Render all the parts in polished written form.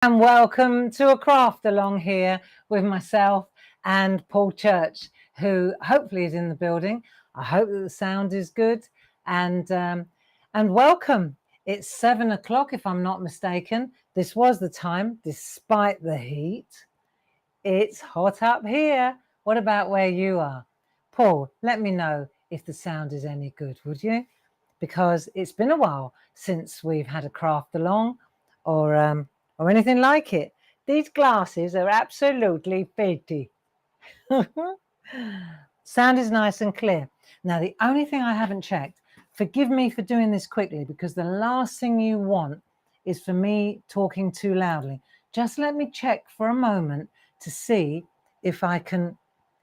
And welcome to a craft along here with myself and Paul Church, who hopefully is in the building. I hope that the sound is good, and welcome. It's 7 o'clock, if I'm not mistaken. This was the time, despite the heat. It's hot up here. What about where you are? Paul, let me know if the sound is any good, would you? Because it's been a while since we've had a craft along or anything like it. These glasses are absolutely pretty. Sound is nice and clear. Now, the only thing I haven't checked, forgive me for doing this quickly, because the last thing you want is for me talking too loudly. Just let me check for a moment to see if I can,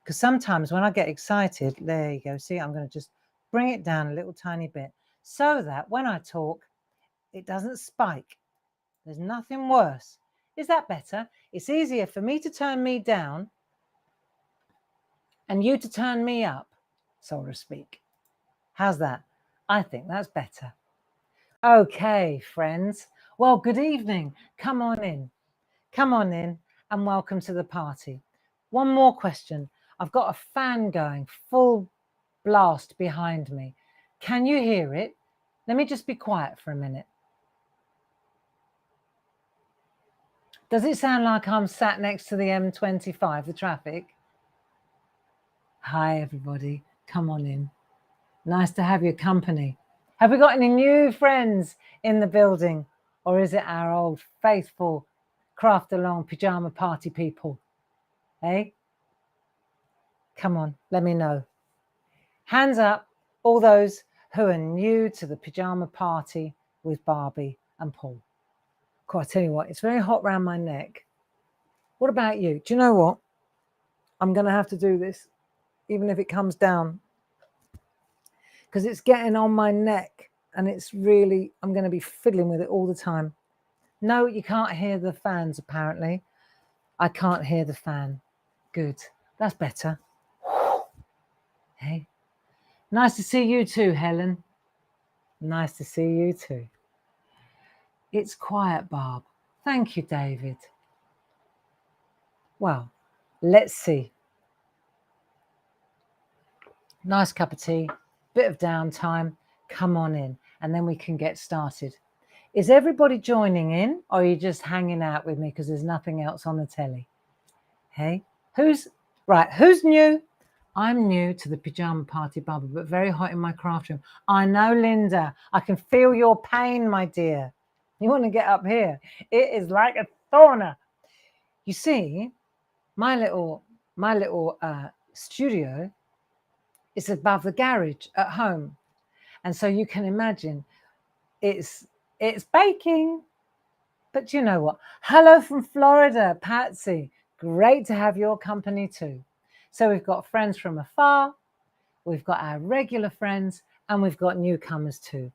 because sometimes when I get excited, there you go. See, I'm going to just bring it down a little tiny bit so that when I talk, it doesn't spike. There's nothing worse. Is that better? It's easier for me to turn me down and you to turn me up, so to speak. How's that? I think that's better. Okay, friends. Well, good evening. Come on in. Come on in and welcome to the party. One more question. I've got a fan going full blast behind me. Can you hear it? Let me just be quiet for a minute. Does it sound like I'm sat next to the M25, the traffic? Hi, everybody. Come on in. Nice to have your company. Have we got any new friends in the building? Or is it our old faithful craft along pyjama party people? Hey? Come on, let me know. Hands up, all those who are new to the pyjama party with Barbie and Paul. God, I tell you what, it's very hot around my neck. What about you? Do you know what? I'm going to have to do this, even if it comes down, because it's getting on my neck and it's really, I'm going to be fiddling with it all the time. No, you can't hear the fans, apparently. I can't hear the fan. Good. That's better. Hey. Nice to see you too, Helen. Nice to see you too. It's quiet, Barb. Thank you, David. Well, let's see. Nice cup of tea, bit of downtime. Come on in, and then we can get started. Is everybody joining in, or are you just hanging out with me because there's nothing else on the telly? Hey, who's new? I'm new to the pyjama party bubble, but very hot in my craft room. I know, Linda. I can feel your pain, my dear. You want to get up here? It is like a sauna. You see, my little studio is above the garage at home, and so you can imagine it's baking. But you know what? Hello from Florida, Patsy. Great to have your company too. So we've got friends from afar, we've got our regular friends, and we've got newcomers too.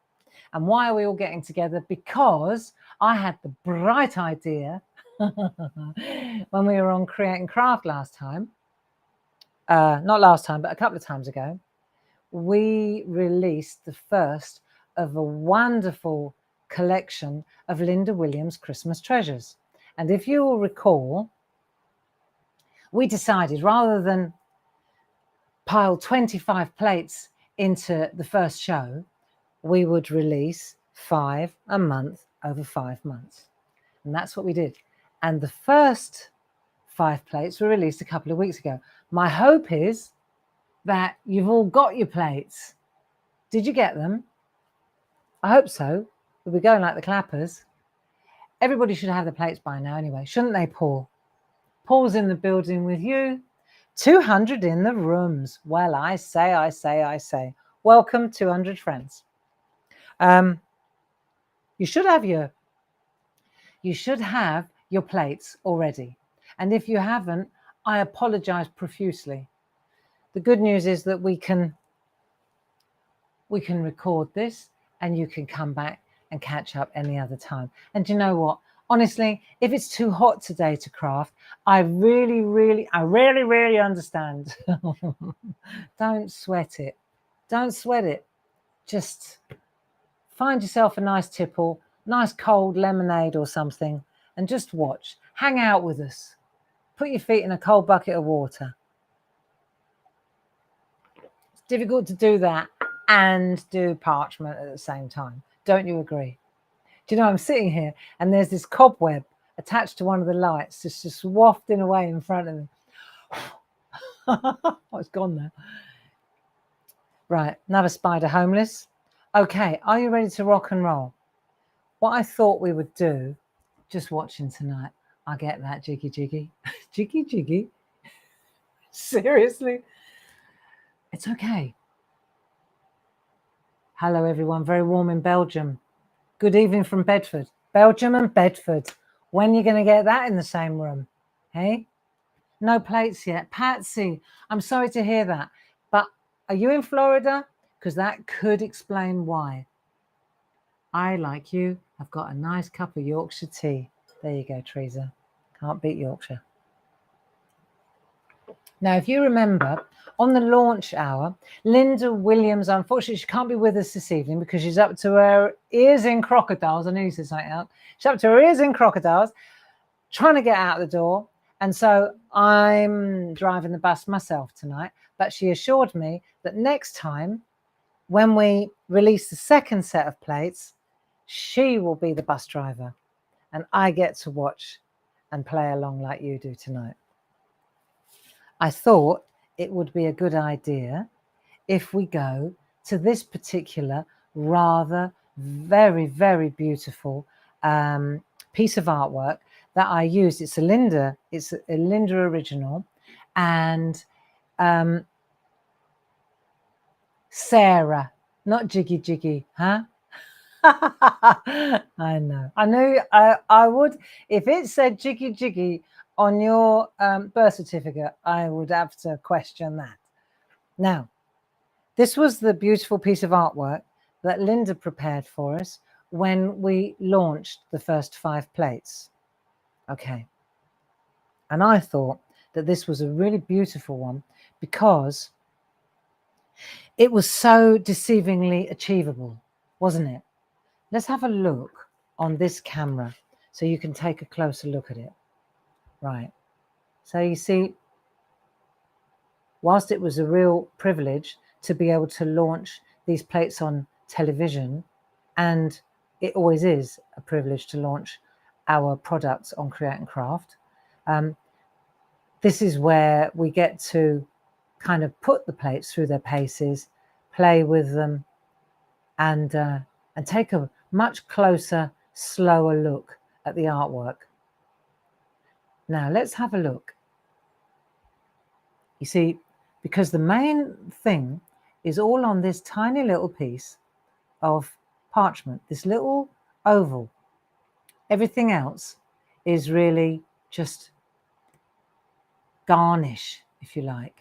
And why are we all getting together? Because I had the bright idea when we were on Create and Craft last time, not last time, but a couple of times ago, we released the first of a wonderful collection of Linda Williams Christmas treasures. And if you will recall, we decided rather than pile 25 plates into the first show, we would release 5 a month over 5 months. And that's what we did. And the first 5 plates were released a couple of weeks ago. My hope is that you've all got your plates. Did you get them? I hope so. We'll be going like the clappers. Everybody should have the plates by now anyway, shouldn't they, Paul? Paul's in the building with you. 200 in the rooms. Well, I say. Welcome, 200 friends. You should have your plates already. And if you haven't, I apologize profusely. The good news is that we can record this and you can come back and catch up any other time. And you know what? Honestly, if it's too hot today to craft, I really understand. Don't sweat it. Don't sweat it. Just find yourself a nice tipple, nice cold lemonade or something, and just watch. Hang out with us. Put your feet in a cold bucket of water. It's difficult to do that and do parchment at the same time. Don't you agree? Do you know, I'm sitting here and there's this cobweb attached to one of the lights just wafting away in front of me. Oh, it's gone now. Right, another spider homeless. Okay, are you ready to rock and roll? What I thought we would do, just watching tonight, I get that jiggy jiggy. Jiggy jiggy. Seriously? It's okay. Hello everyone, very warm in Belgium. Good evening from Bedford. Belgium and Bedford. When are you going to get that in the same room? Hey? No plates yet. Patsy, I'm sorry to hear that. But are you in Florida? Because that could explain why. I, like you, have got a nice cup of Yorkshire tea. There you go, Teresa. Can't beat Yorkshire. Now, if you remember, on the launch hour, Linda WiIlliams, unfortunately, she can't be with us this evening because she's up to her ears in crocodiles. I knew you said something else. She's up to her ears in crocodiles, trying to get out the door. And so I'm driving the bus myself tonight. But she assured me that next time, when we release the second set of plates, she will be the bus driver. And I get to watch and play along like you do tonight. I thought it would be a good idea if we go to this particular rather very, very beautiful piece of artwork that I used. It's a Linda original, and Sarah, not Jiggy Jiggy, huh? I know. I knew I would. If it said Jiggy Jiggy on your birth certificate, I would have to question that. Now, this was the beautiful piece of artwork that Linda prepared for us when we launched the first 5 plates. Okay. And I thought that this was a really beautiful one because it was so deceivingly achievable, wasn't it? Let's have a look on this camera so you can take a closer look at it. Right. So you see, whilst it was a real privilege to be able to launch these plates on television, and it always is a privilege to launch our products on Create and Craft, this is where we get to kind of put the plates through their paces, play with them, and take a much closer, slower look at the artwork. Now let's have a look. You see, because the main thing is all on this tiny little piece of parchment, this little oval. Everything else is really just garnish, if you like.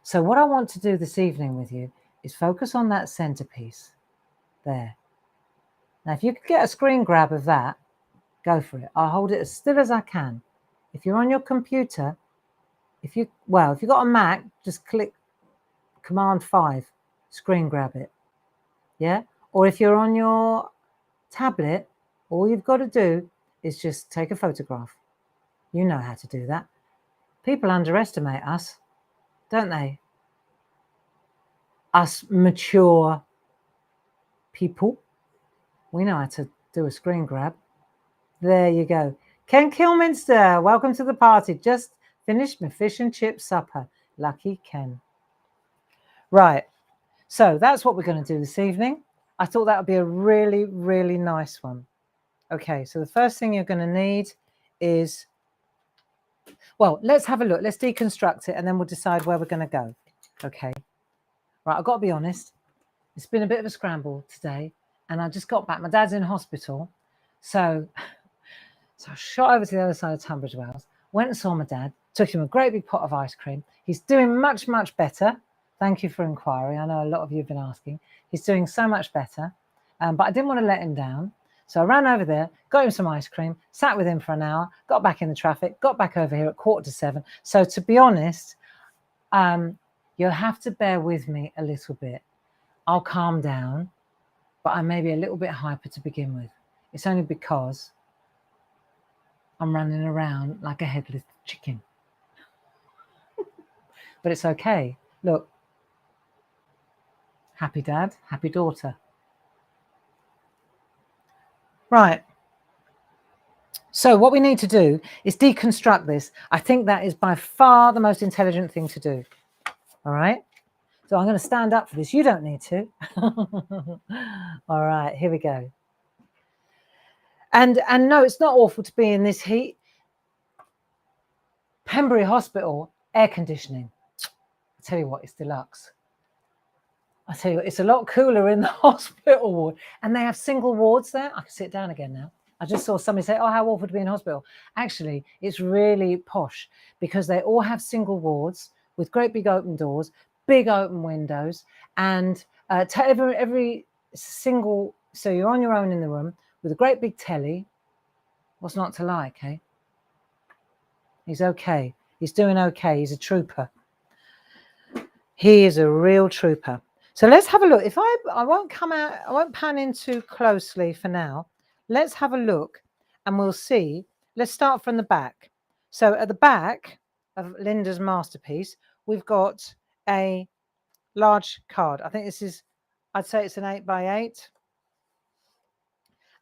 So what I want to do this evening with you is focus on that centerpiece there. Now, if you could get a screen grab of that, go for it. I'll hold it as still as I can. If you're on your computer, if you've got a Mac, just click Command 5, screen grab it. Yeah? Or if you're on your tablet, all you've got to do is just take a photograph. You know how to do that. People underestimate us, don't they? Us mature people. We know how to do a screen grab. There you go. Ken Kilminster, welcome to the party. Just finished my fish and chip supper. Lucky Ken. Right. So that's what we're going to do this evening. I thought that would be a really, really nice one. Okay, so the first thing you're going to need is, well, let's have a look. Let's deconstruct it and then we'll decide where we're going to go. Okay. Right, I've got to be honest. It's been a bit of a scramble today and I just got back. My dad's in hospital. So I shot over to the other side of Tunbridge Wells, went and saw my dad, took him a great big pot of ice cream. He's doing much, much better. Thank you for inquiring. I know a lot of you have been asking. He's doing so much better, but I didn't want to let him down. So I ran over there, got him some ice cream, sat with him for an hour, got back in the traffic, got back over here at 6:45. So to be honest, you'll have to bear with me a little bit. I'll calm down, but I may be a little bit hyper to begin with. It's only because I'm running around like a headless chicken. But it's okay. Look. Happy dad, happy daughter. Right. So what we need to do is deconstruct this. I think that is by far the most intelligent thing to do. All right. So I'm going to stand up for this. You don't need to. All right, here we go. And no, it's not awful to be in this heat. Pembury Hospital, air conditioning. I tell you what, it's deluxe. I tell you what, it's a lot cooler in the hospital ward. And they have single wards there. I can sit down again now. I just saw somebody say, oh, how awful to be in hospital. Actually, it's really posh because they all have single wards with great big open doors, big open windows, and every single, so you're on your own in the room with a great big telly. What's not to like, eh? He's okay. He's doing okay. He's a trooper. He is a real trooper. So let's have a look. If I won't come out, I won't pan in too closely for now. Let's have a look and we'll see. Let's start from the back. So at the back of Linda's masterpiece, we've got a large card. I think this is, I'd say it's an 8x8.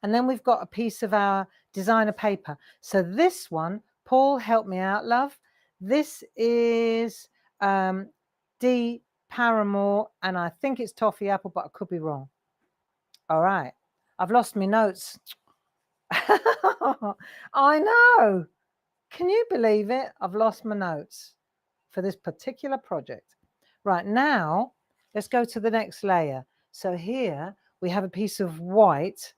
And then we've got a piece of our designer paper. So this one, Paul, help me out, love. This is D. Paramore, and I think it's toffee apple, but I could be wrong. All right. I've lost my notes. I know. Can you believe it? I've lost my notes for this particular project. Right, now, let's go to the next layer. So here we have a piece of white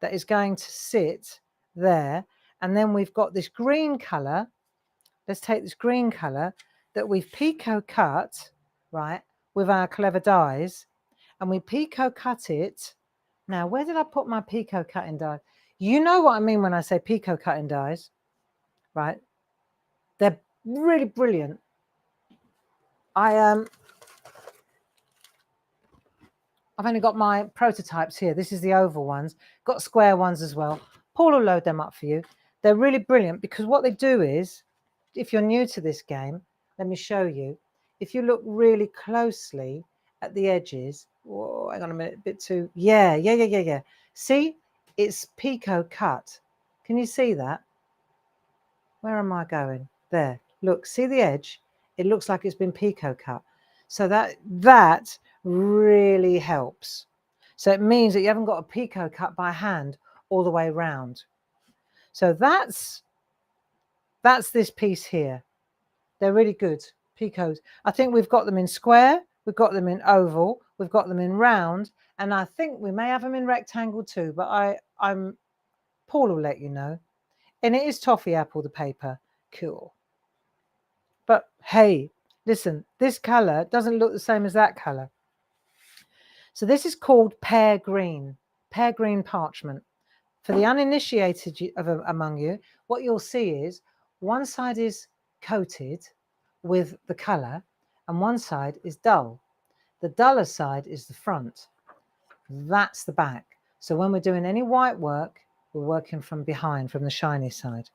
that is going to sit there. And then we've got this green color. Let's take this green color that we've picot cut, right, with our clever dies. And we picot cut it. Now, where did I put my picot cutting die? You know what I mean when I say picot cutting dies, right? They're really brilliant. I've only got my prototypes here. This is the oval ones. Got square ones as well. Paul will load them up for you. They're really brilliant because what they do is, if you're new to this game, let me show you. If you look really closely at the edges, whoa, hang on a minute, a bit too, yeah. See, it's picot cut. Can you see that? Where am I going? There, look, see the edge? It looks like it's been picot cut. So that really helps. So it means that you haven't got a picot cut by hand all the way around. So that's this piece here. They're really good picots. I think we've got them in square, we've got them in oval, we've got them in round, and I think we may have them in rectangle too, but Paul will let you know. And it is toffee apple, the paper. Cool. But hey, listen, this color doesn't look the same as that color. So this is called pear green parchment. For the uninitiated among you, what you'll see is one side is coated with the color and one side is dull. The duller side is the front. That's the back. So when we're doing any white work, we're working from behind, from the shiny side.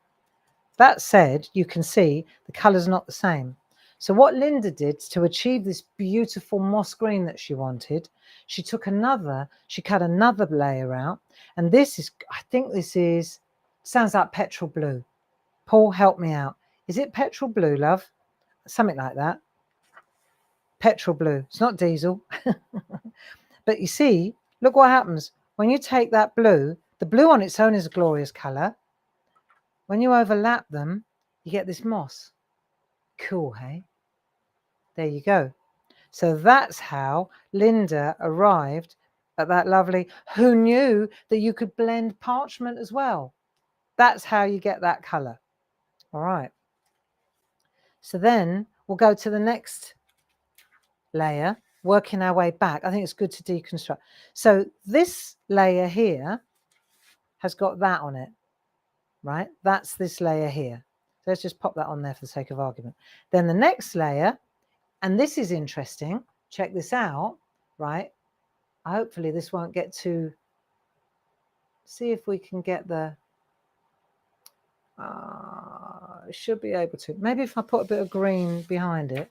That said, you can see the color's not the same. So what Linda did to achieve this beautiful moss green that she wanted, she cut another layer out. And this is, I think this is, sounds like petrol blue. Paul, help me out. Is it petrol blue, love? Something like that. Petrol blue. It's not diesel. But you see, look what happens. When you take that blue, the blue on its own is a glorious color. When you overlap them, you get this moss. Cool, hey? There you go. So that's how Linda arrived at that lovely, who knew that you could blend parchment as well? That's how you get that color. All right. So then we'll go to the next layer, working our way back. I think it's good to deconstruct. So this layer here has got that on it, right? That's this layer here. So let's just pop that on there for the sake of argument. Then the next layer, and this is interesting. Check this out, right? Hopefully this won't get too, see if we can get the, Should be able to. Maybe if I put a bit of green behind it.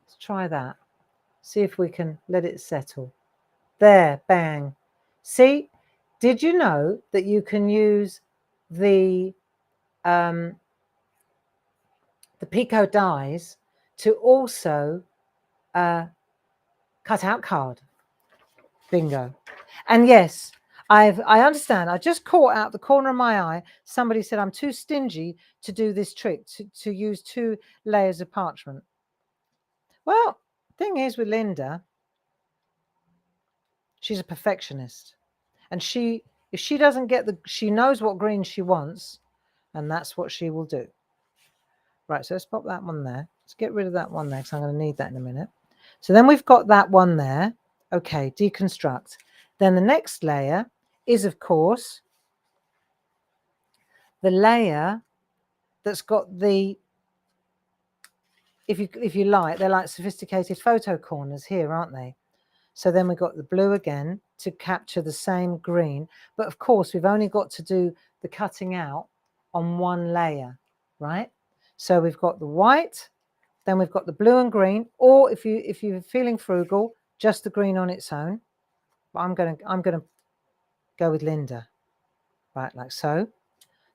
Let's try that. See if we can let it settle. There, bang. See, did you know that you can use the Pico dies to also cut out card? Bingo. And yes, I understand. I just caught out the corner of my eye. Somebody said I'm too stingy to do this trick, to use 2 layers of parchment. Well, thing is with Linda, she's a perfectionist. And if she doesn't get she knows what green she wants, and that's what she will do. Right, so let's pop that one there. Let's get rid of that one there because I'm going to need that in a minute. So then we've got that one there. Okay, deconstruct. Then the next layer is, of course, the layer that's got the, if you like, they're like sophisticated photo corners here, aren't they? So then we've got the blue again to capture the same green. But of course, we've only got to do the cutting out on one layer, right? So we've got the white, then we've got the blue and green, or if you're feeling frugal, just the green on its own. But I'm gonna go with Linda, right, like so.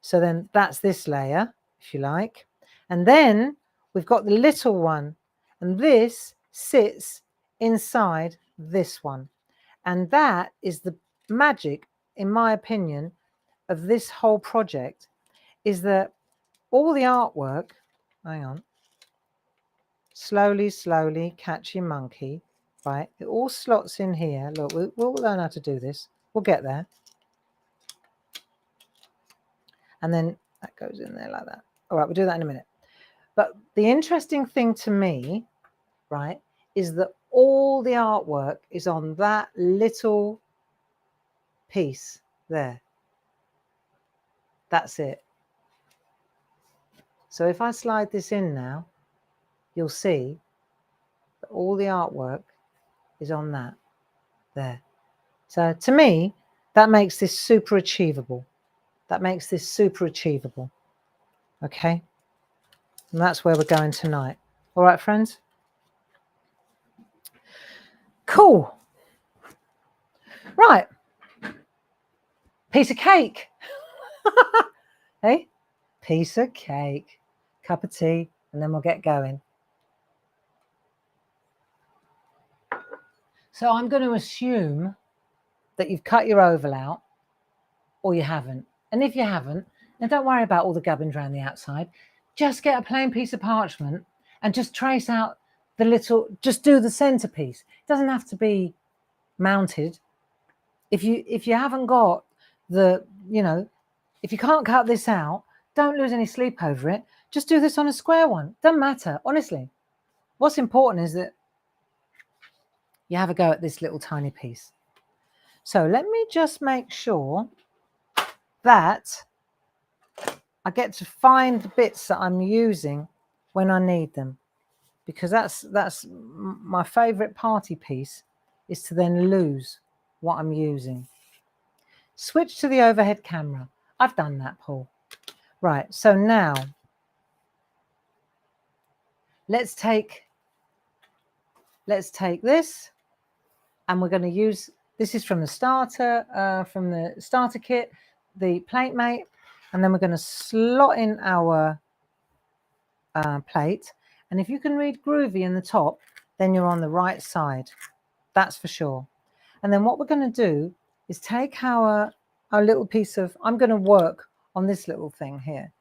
So then that's this layer, if you like. And then we've got the little one, and this sits inside this one. And that is the magic, in my opinion, of this whole project, is that all the artwork, hang on, slowly, slowly, catch your monkey, right? It all slots in here. Look, we'll learn how to do this. We'll get there. And then that goes in there like that. All right, we'll do that in a minute. But the interesting thing to me, right, is that all the artwork is on that little piece there. That's it. So if I slide this in now, you'll see that all the artwork is on that there. So to me, that makes this super achievable. That makes this super achievable. Okay. And that's where we're going tonight. All right, friends? Cool. Right. Piece of cake. Hey? Piece of cake. Cup of tea, and then we'll get going. So I'm going to assume that you've cut your oval out, or you haven't. And if you haven't, then don't worry about all the gubbins around the outside. Just get a plain piece of parchment and just trace out the little, just do the centerpiece. It doesn't have to be mounted. If you haven't got the, if you can't cut this out, don't lose any sleep over it. Just do this on a square one. Doesn't matter, honestly. What's important is that you have a go at this little tiny piece. So let me just make sure that I get to find the bits that I'm using when I need them, because that's my favorite party piece, is to then lose what I'm using. Switch to the overhead camera. I've done that, Paul. Right, so now let's take this, and we're going to use, this is from the starter kit, the plate mate, and then we're going to slot in our plate. And if you can read Groovi in the top, then you're on the right side, that's for sure. And then what we're going to do is take our little piece of, I'm going to work on this little thing here.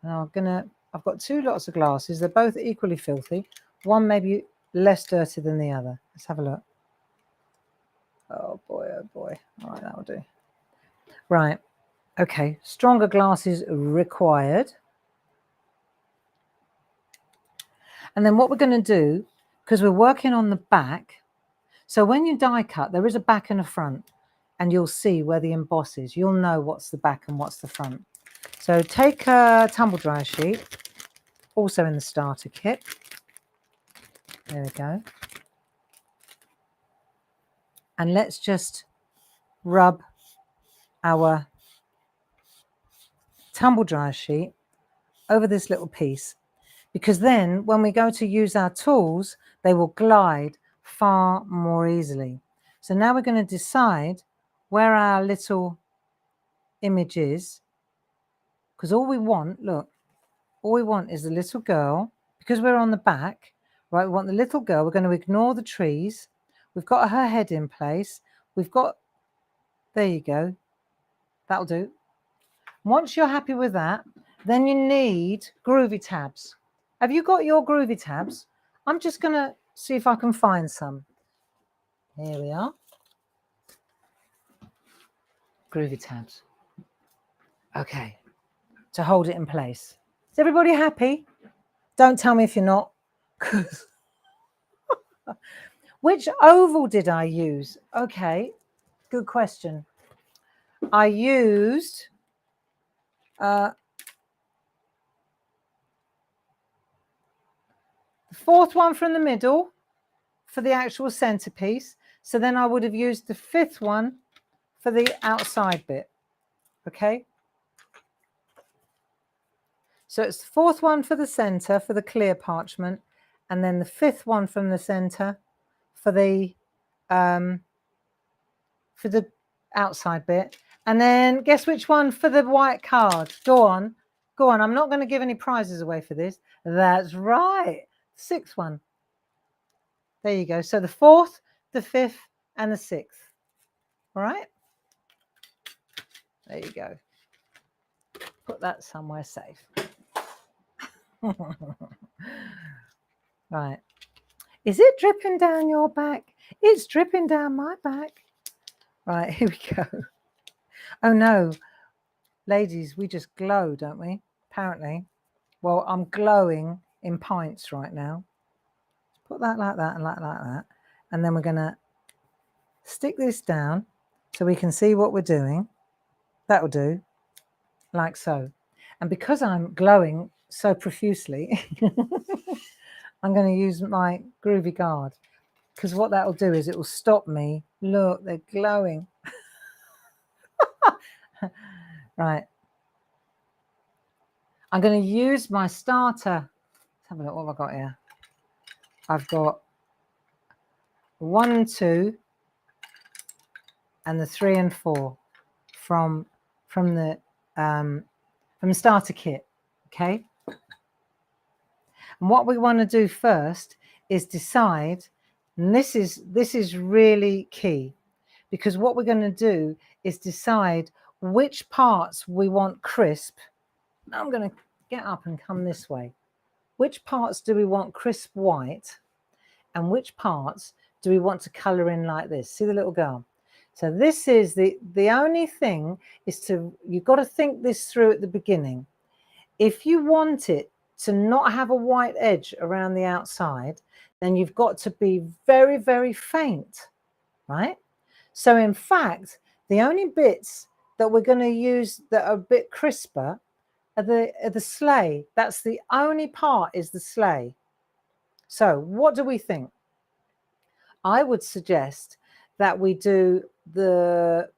And I've got 2 lots of glasses. They're both equally filthy. One maybe less dirty than the other. Let's have a look. Oh boy, oh boy. All right, that'll do. Right. Okay, stronger glasses required. And then what we're going to do, because we're working on the back, so when you die cut, there is a back and a front, and you'll see where the emboss is. You'll know what's the back and what's the front. So take a tumble dryer sheet, also in the starter kit. There we go. And let's just rub our tumble dryer sheet over this little piece, because then when we go to use our tools, they will glide far more easily. So now we're going to decide where our little image is, because all we want, look, all we want is the little girl, because we're on the back, right? We want the little girl. We're going to ignore the trees. We've got her head in place. We've got, there you go. That'll do. Once you're happy with that, then you need Groovi tabs. Have you got your Groovi tabs? I'm just going to see if I can find some. Here we are. Groovi tabs. Okay. To hold it in place. Is everybody happy? Don't tell me if you're not. Which oval did I use? Okay. Good question. I used the fourth one from the middle for the actual centerpiece. So then I would have used the fifth one for the outside bit. Okay. So it's the fourth one for the center for the clear parchment, and then the fifth one from the center for the outside bit. And then guess which one for the white card? Go on. Go on. I'm not going to give any prizes away for this. That's right. Sixth one. There you go. So the fourth, the fifth, and the sixth. All right. There you go. Put that somewhere safe. Right. Is it dripping down your back? It's dripping down my back. Right. Here we go. Oh, no. Ladies, we just glow, don't we? Apparently. Well, I'm glowing in pints right now. Put that like that and like that. And then we're going to stick this down so we can see what we're doing. That'll do. Like so. And because I'm glowing so profusely, I'm going to use my Groovi Guard. Because what that'll do is it will stop me. Look, they're glowing. Right. I'm going to use my starter. Let's have a look. What have I got here? I've got 1, 2, and the 3 and 4 from the starter kit. Okay. And what we want to do first is decide, and this is really key, because what we're going to do is decide which parts we want crisp. I'm going to get up and come this way. Which parts do we want crisp white, and which parts do we want to colour in like this? See the little girl? So this is the only thing is you've got to think this through at the beginning. If you want it to not have a white edge around the outside, then you've got to be very, very faint, right? So in fact, the only bits that we're going to use that are a bit crisper are the sleigh. That's the only part, is the sleigh. So what do we think? I would suggest that we do the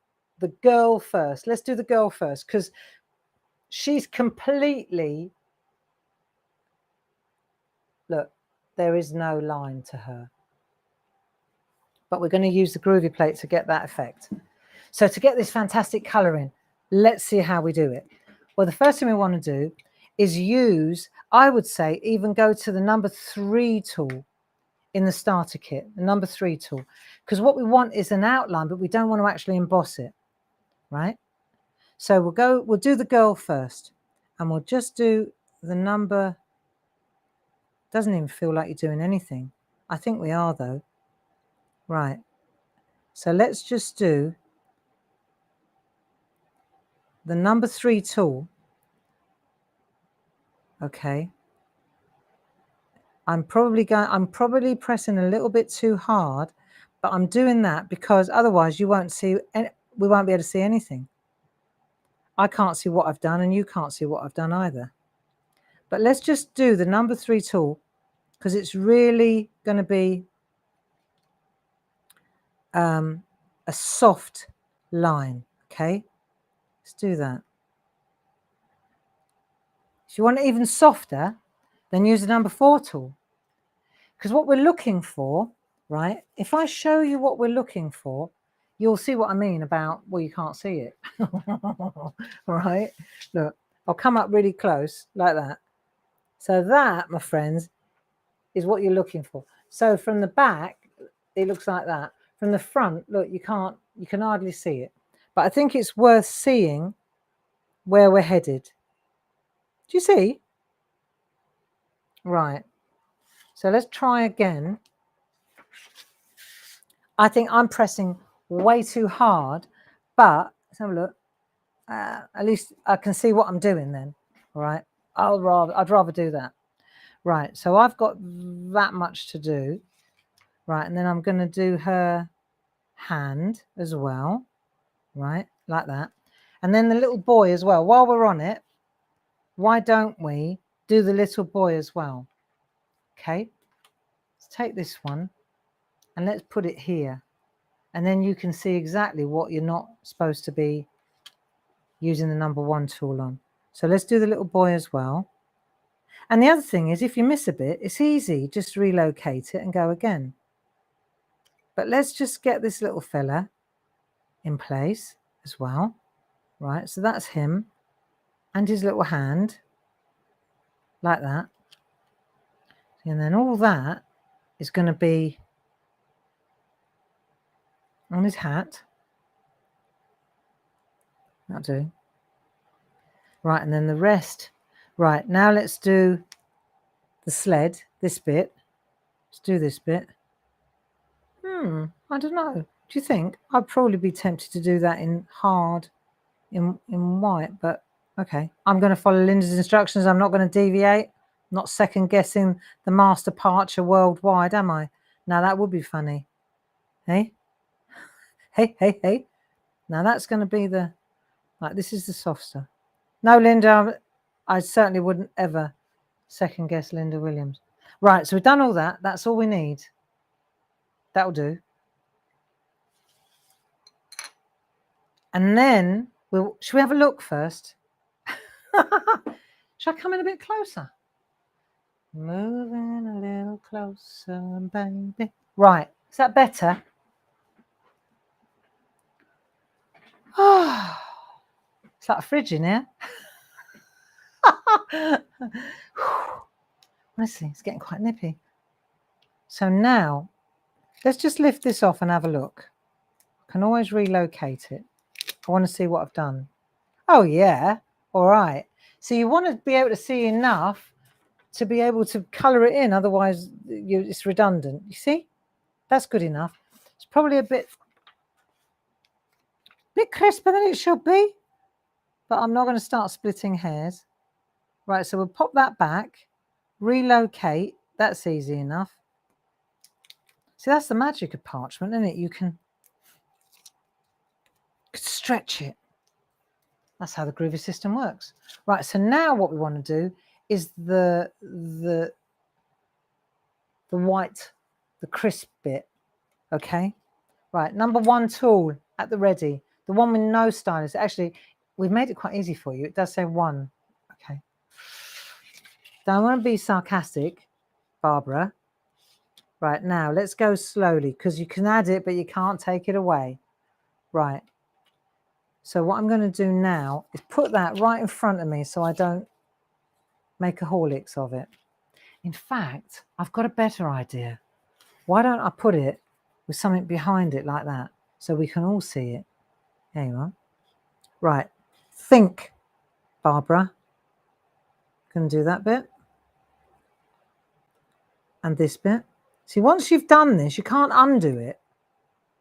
girl first. Let's do the girl first, because she's completely, look, there is no line to her. But we're going to use the Groovi plate to get that effect. So to get this fantastic colouring, let's see how we do it. Well, the first thing we want to do is use, I would say, even go to the number 3 tool in the starter kit, the number 3 tool, because what we want is an outline, but we don't want to actually emboss it, right? So we'll do the girl first, and we'll just do the number. Doesn't even feel like you're doing anything. I think we are though. Right. So let's just do the number 3 tool. Okay. I'm probably pressing a little bit too hard, but I'm doing that because otherwise you won't see, we won't be able to see anything. I can't see what I've done and you can't see what I've done either. But let's just do the number 3 tool, because it's really going to be a soft line. Okay, let's do that. If you want it even softer, then use the number 4 tool. Because what we're looking for, right, if I show you what we're looking for, you'll see what I mean about, well, you can't see it. Right? Look, I'll come up really close like that. So that, my friends, is what you're looking for. So from the back, it looks like that. From the front, look, you can hardly see it. But I think it's worth seeing where we're headed. Do you see? Right. So let's try again. I think I'm pressing way too hard, but let's have a look. At least I can see what I'm doing then. All right. I'd rather do that. Right. So I've got that much to do. Right. And then I'm going to do her hand as well. Right. Like that. And then the little boy as well. While we're on it, why don't we do the little boy as well? Okay. Let's take this one and let's put it here. And then you can see exactly what you're not supposed to be using the number 1 tool on. So let's do the little boy as well. And the other thing is, if you miss a bit, it's easy. Just relocate it and go again. But let's just get this little fella in place as well. Right, so that's him and his little hand, like that. And then all that is going to be on his hat. That'll do. Right, and then the rest. Right, now let's do the sled, this bit. Let's do this bit. I don't know. Do you think? I'd probably be tempted to do that in hard, in white, but okay. I'm going to follow Linda's instructions. I'm not going to deviate. Not second guessing the master parcher worldwide, am I? Now that would be funny. Hey? Hey. Now that's going to be the, like, this is the soft stuff. No, Linda, I certainly wouldn't ever second guess Linda WiIlliams. Right, so we've done all that. That's all we need. That'll do. And then, should we have a look first? Should I come in a bit closer? Moving a little closer, baby. Right, is that better? Oh, it's like a fridge in here. Honestly, it's getting quite nippy. So now, let's just lift this off and have a look. I can always relocate it. I want to see what I've done. Oh, yeah. All right. So you want to be able to see enough to be able to colour it in. Otherwise, it's redundant. You see? That's good enough. It's probably a bit crisper than it should be. But I'm not going to start splitting hairs. Right, so we'll pop that back. Relocate. That's easy enough. See, that's the magic of parchment, isn't it? You can stretch it. That's how the Groovi system works. Right, so now what we want to do is the white, the crisp bit, okay? Right, number 1 tool at the ready. The one with no stylus. Actually, we've made it quite easy for you. It does say 1, okay? Don't want to be sarcastic, Barbara. Right, now let's go slowly because you can add it, but you can't take it away. Right. So what I'm going to do now is put that right in front of me so I don't make a Horlicks of it. In fact, I've got a better idea. Why don't I put it with something behind it like that so we can all see it? There you are. Right. Think, Barbara. Can do that bit. And this bit. See, once you've done this, you can't undo it.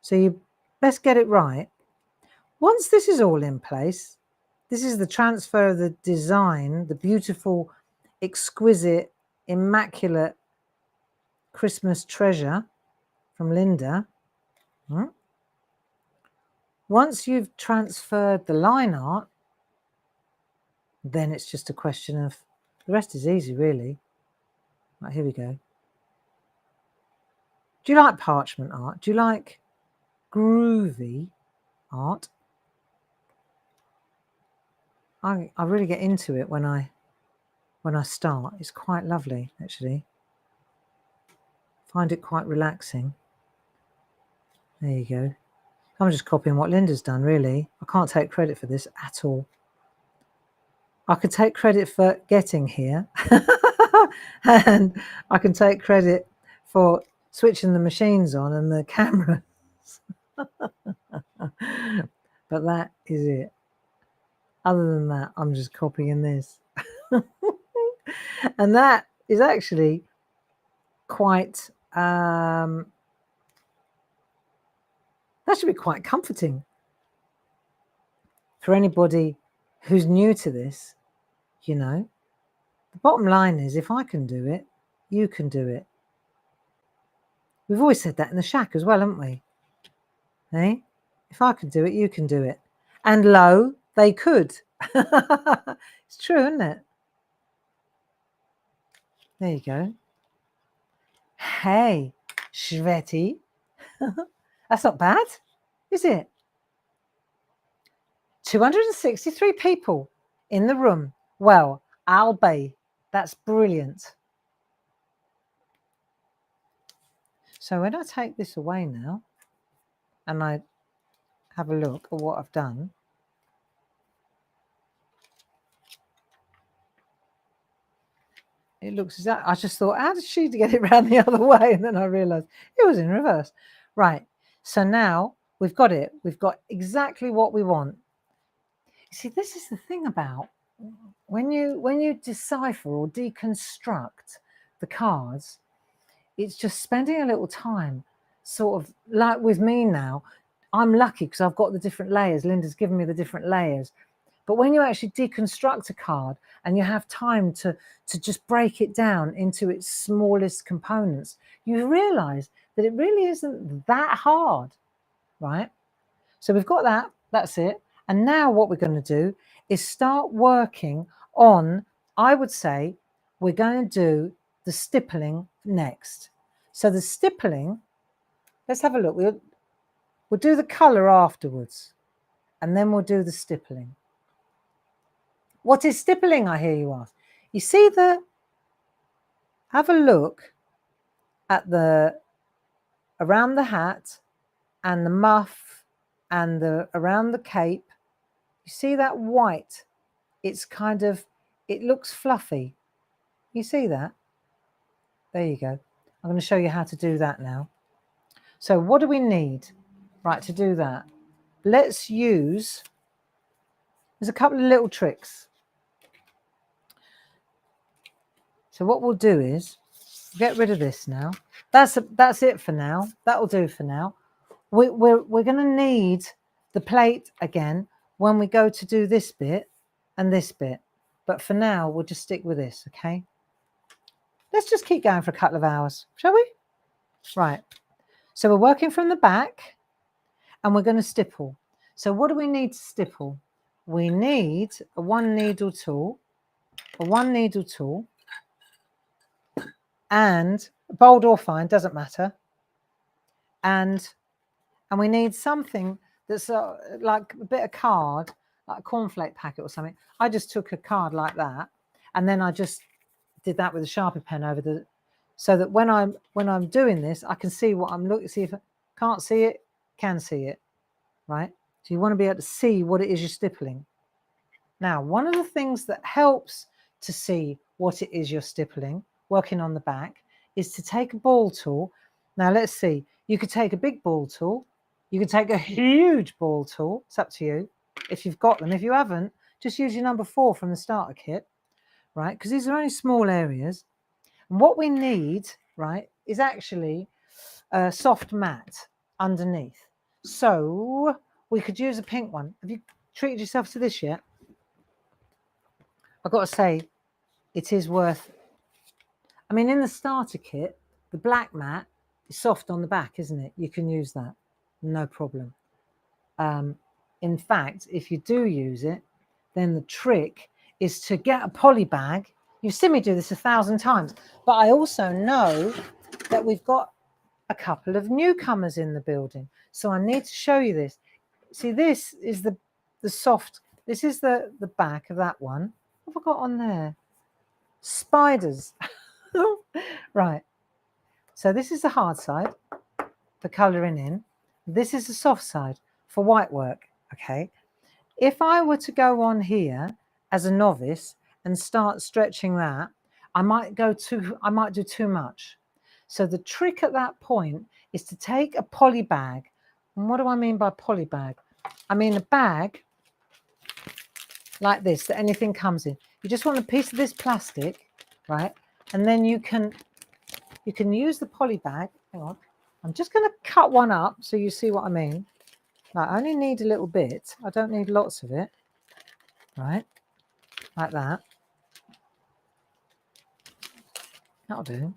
So you best get it right. Once this is all in place, this is the transfer of the design, the beautiful, exquisite, immaculate Christmas treasure from Linda. Once you've transferred the line art, then it's just a question of, the rest is easy really. Right, here we go. Do you like parchment art? Do you like groovy art? I really get into it when I when I start. It's quite lovely, actually. Find it quite relaxing. There you go. I'm just copying what Linda's done, really. I can't take credit for this at all. I could take credit for getting here. And I can take credit for switching the machines on and the cameras. But that is it. Other than that, I'm just copying this. And that is actually quite, that should be quite comforting for anybody who's new to this, you know. The bottom line is, if I can do it, you can do it. We've always said that in the shack as well, haven't we? Hey? If I can do it, you can do it. And lo, they could. It's true, isn't it? There you go. Hey, Shveti. That's not bad, is it? 263 people in the room. Well, I'll be. That's brilliant. So when I take this away now and I have a look at what I've done, it looks exactly, I just thought, how did she get it round the other way? And then I realised it was in reverse. Right, so now we've got it. We've got exactly what we want. You see, this is the thing about when you decipher or deconstruct the cards, it's just spending a little time, sort of like with me now. I'm lucky because I've got the different layers. Linda's given me the different layers. But when you actually deconstruct a card and you have time to just break it down into its smallest components, you realise that it really isn't that hard, right? So we've got that, that's it. And now what we're going to do is start working on, I would say, we're going to do the stippling next. So the stippling, let's have a look. We'll do the colour afterwards, and then we'll do the stippling. What is stippling, I hear you ask? You see have a look at around the hat and the muff and around the cape. You see that white? It's kind of, it looks fluffy. You see that? There you go. I'm going to show you how to do that now. So what do we need? Right, to do that, let's use, there's a couple of little tricks. So what we'll do is get rid of this now. That's it for now. That'll do for now. We're going to need the plate again when we go to do this bit and this bit. But for now, we'll just stick with this, okay? Let's just keep going for a couple of hours, shall we? Right. So we're working from the back and we're going to stipple. So what do we need to stipple? We need a 1 needle tool, and bold or fine, doesn't matter. And we need something that's like a bit of card, like a cornflake packet or something. I just took a card like that, and then I just did that with a Sharpie pen over the, so that when I'm doing this, I can see what I'm looking. See if I can't see it, can see it, right? So you want to be able to see what it is you're stippling. Now, one of the things that helps to see what it is you're stippling, working on the back, is to take a ball tool. Now, let's see. You could take a big ball tool. You could take a huge ball tool. It's up to you if you've got them. If you haven't, just use your number 4 from the starter kit, right? Because these are only small areas. And what we need, right, is actually a soft mat underneath. So we could use a pink one. Have you treated yourself to this yet? I've got to say, it is worth. I mean, in the starter kit, the black mat is soft on the back, isn't it? You can use that, no problem. In fact, if you do use it, then the trick is to get a poly bag. You've seen me do this 1,000 times, but I also know that we've got a couple of newcomers in the building. So I need to show you this. See, this is the soft, this is the back of that one. What have I got on there? spiders. Right. So this is the hard side for colouring in. This is the soft side for white work. Okay. If I were to go on here as a novice and start stretching that, I might do too much. So the trick at that point is to take a poly bag. And what do I mean by poly bag? I mean a bag like this that anything comes in. You just want a piece of this plastic, right? And then you can use the poly bag. Hang on. I'm just going to cut one up so you see what I mean. Right, I only need a little bit. I don't need lots of it. Right, like that. That'll do.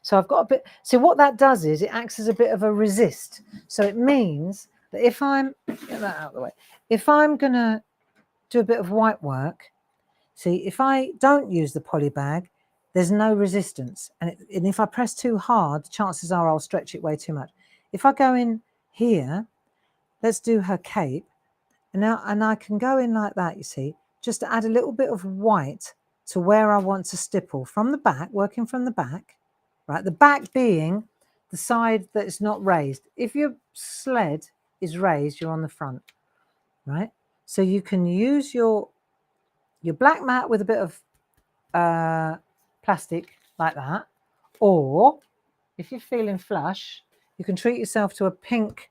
So I've got a bit. So what that does is it acts as a bit of a resist. So it means that if I'm, get that out of the way, if I'm going to do a bit of white work, see, if I don't use the poly bag, there's no resistance. And if I press too hard, chances are I'll stretch it way too much. If I go in here, let's do her cape. And I can go in like that, you see, just to add a little bit of white to where I want to stipple from the back, working from the back, right? The back being the side that is not raised. If your sled is raised, you're on the front, right? So you can use your black mat with a bit of plastic like that, or if you're feeling flush, you can treat yourself to a pink,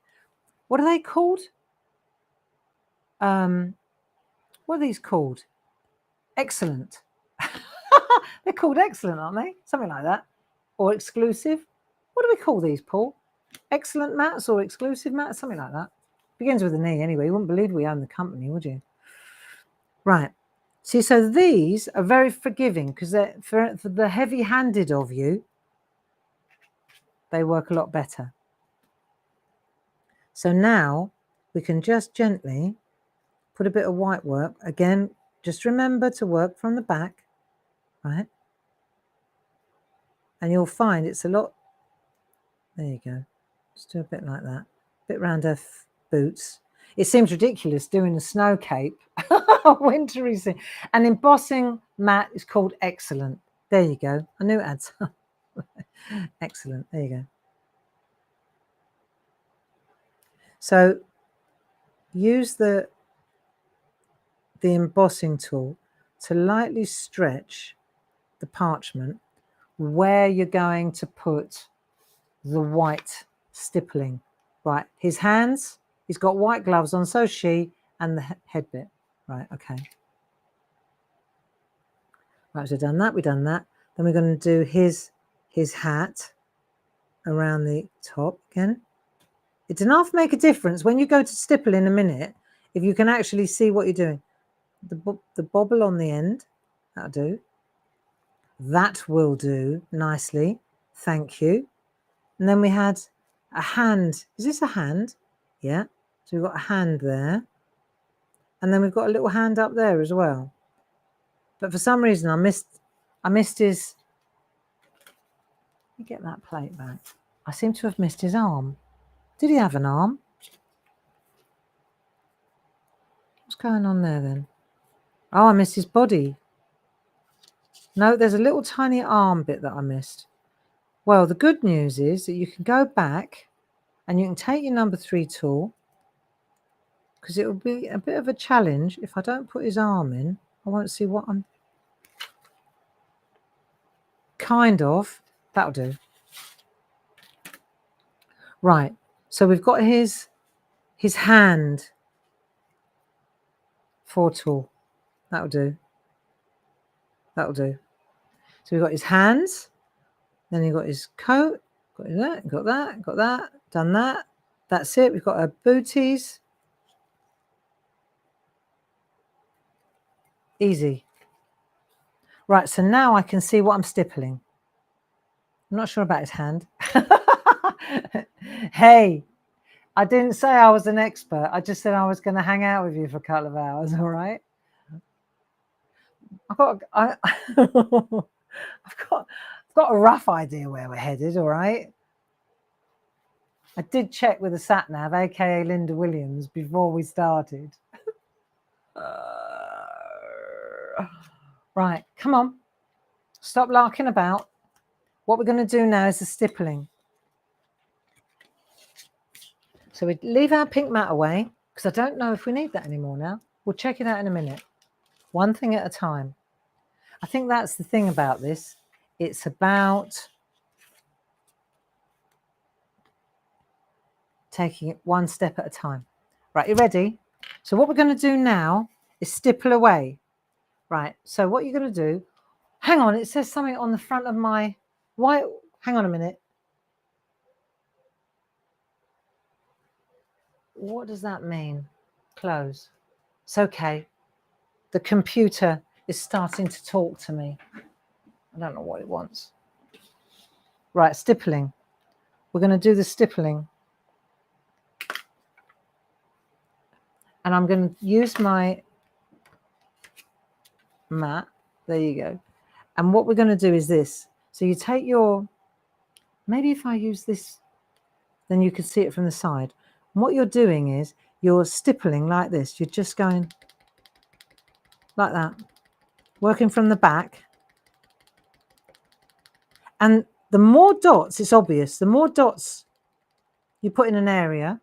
what are they called? What are these called? Excellent. They're called excellent, aren't they? Something like that. Or exclusive. What do we call these, Paul? Excellent mats or exclusive mats? Something like that. Begins with an E anyway. You wouldn't believe we own the company, would you? Right. See, so these are very forgiving because they're for the heavy-handed of you, they work a lot better. So now we can just gently put a bit of white work. Again, just remember to work from the back, right? And you'll find it's a lot. There you go. Just do a bit like that. A bit round her boots. It seems ridiculous doing a snow cape, wintry scene. An embossing mat is called Excellent. There you go. I knew it had some. Excellent. There you go. So use the embossing tool to lightly stretch the parchment where you're going to put the white stippling. Right, his hands, he's got white gloves on, so she, and the head bit. Right, okay. Right, so we've done that, Then we're going to do his hat around the top again. It's enough to make a difference when you go to stipple in a minute, if you can actually see what you're doing. The bobble on the end, that'll do. That will do nicely. Thank you. And then we had a hand. Is this a hand? Yeah. So we've got a hand there. And then we've got a little hand up there as well. But for some reason I missed his. Let me get that plate back. I seem to have missed his arm. Did he have an arm? What's going on there then? Oh, I missed his body. No, there's a little tiny arm bit that I missed. Well, the good news is that you can go back and you can take your number 3 tool, because it will be a bit of a challenge. If I don't put his arm in, I won't see what I'm... Kind of. That'll do. Right. So we've got his hand 4 tool. That'll do. That'll do. So we've got his hands. Then you've got his coat. Got that, got that, got that. Done that. That's it. We've got our booties. Easy. Right, so now I can see what I'm stippling. I'm not sure about his hand. Hey, I didn't say I was an expert. I just said I was going to hang out with you for a couple of hours, all right? I've got a rough idea where we're headed, all right? I did check with the sat nav, aka Linda Williams, before we started. Right, come on. Stop larking about. What we're going to do now is the stippling. So we leave our pink mat away, because I don't know if we need that anymore now. We'll check it out in a minute. One thing at a time. I think that's the thing about this. It's about taking it one step at a time. Right, you ready? So what we're going to do now is stipple away. Right, so what you're going to do, hang on, it says something on the front of my white, hang on a minute. What does that mean? Close. It's okay. The computer is starting to talk to me. I don't know what it wants. Right, stippling. We're going to do the stippling. And I'm going to use my mat. There you go. And what we're going to do is this. So you take your, maybe if I use this, then you can see it from the side. And what you're doing is you're stippling like this. You're just going like that, working from the back. And the more dots, it's obvious, the more dots you put in an area,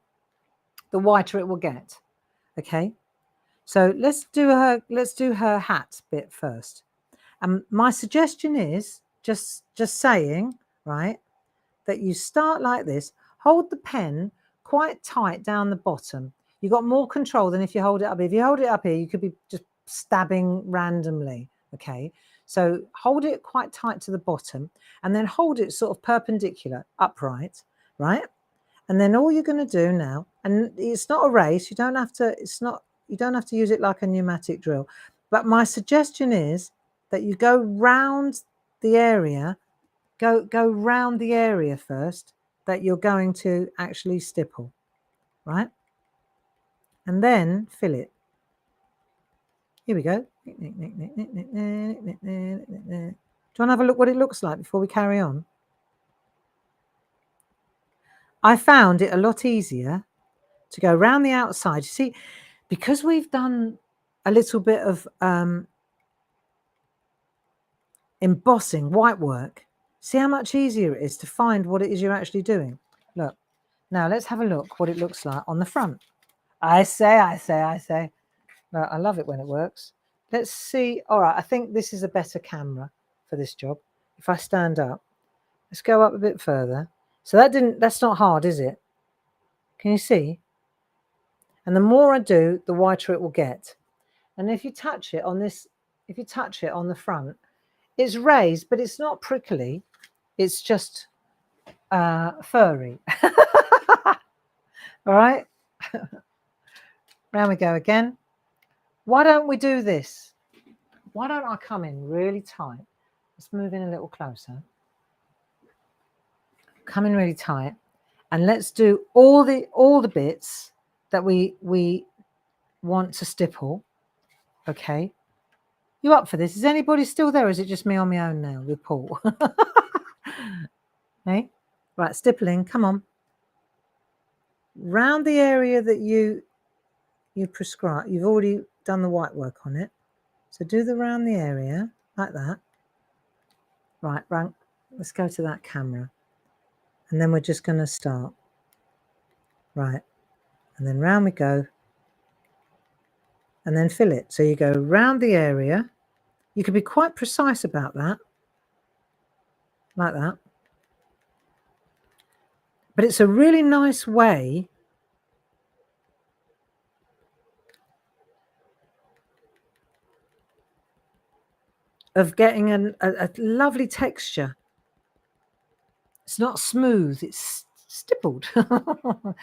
the whiter it will get. Okay. So let's do her hat bit first. And my suggestion is just saying, right, that you start like this, hold the pen quite tight down the bottom. You've got more control than if you hold it up here. If you hold it up here, you could be just stabbing randomly, okay? So hold it quite tight to the bottom and then hold it sort of perpendicular, upright, right? And then all you're going to do now, and it's not a race, you don't have to use it like a pneumatic drill, but my suggestion is that you go round the area, go round the area first that you're going to actually stipple, right? And then fill it. Here we go. Do you want to have a look what it looks like before we carry on? I found it a lot easier to go around the outside. You see, because we've done a little bit of embossing, white work, see how much easier it is to find what it is you're actually doing. Look, now let's have a look what it looks like on the front. I say. Well, I love it when it works. Let's see. All right, I think this is a better camera for this job. If I stand up, let's go up a bit further. So that's not hard, is it? Can you see? And the more I do, the whiter it will get. And if you touch it on this, if you touch it on the front, it's raised, but it's not prickly. It's just furry. All right. Round we go again. Why don't we do this? Why don't I come in really tight? Let's move in a little closer. Come in really tight, and let's do all the bits that we want to stipple. Okay. You up for this? Is anybody still there? Or is it just me on my own now with Paul? Okay. Right, stippling. Come on. Round the area that you prescribe. You've already done the white work on it. So do the round the area like that. Right, let's go to that camera. And then we're just going to start. Right. And then round we go. And then fill it. So you go round the area. You can be quite precise about that. Like that. But it's a really nice way of getting a lovely texture. It's not smooth, it's stippled. I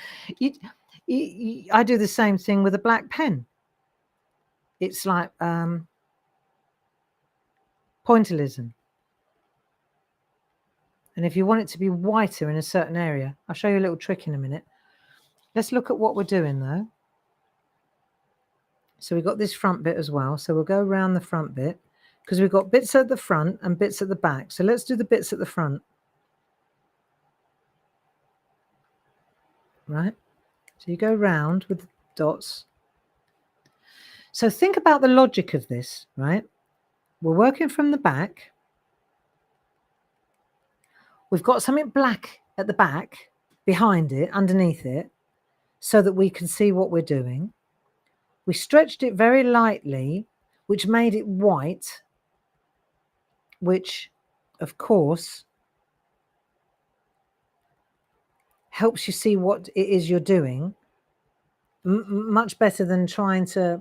do the same thing with a black pen. It's like pointillism. And if you want it to be whiter in a certain area, I'll show you a little trick in a minute. Let's look at what we're doing though. So we've got this front bit as well. So we'll go around the front bit because we've got bits at the front and bits at the back. So let's do the bits at the front. Right? So you go round with the dots. So think about the logic of this, right? We're working from the back. we've got something black at the back, behind it, underneath it, so that we can see what we're doing. We stretched it very lightly, which made it white, which, of course, helps you see what it is you're doing. Much better than trying to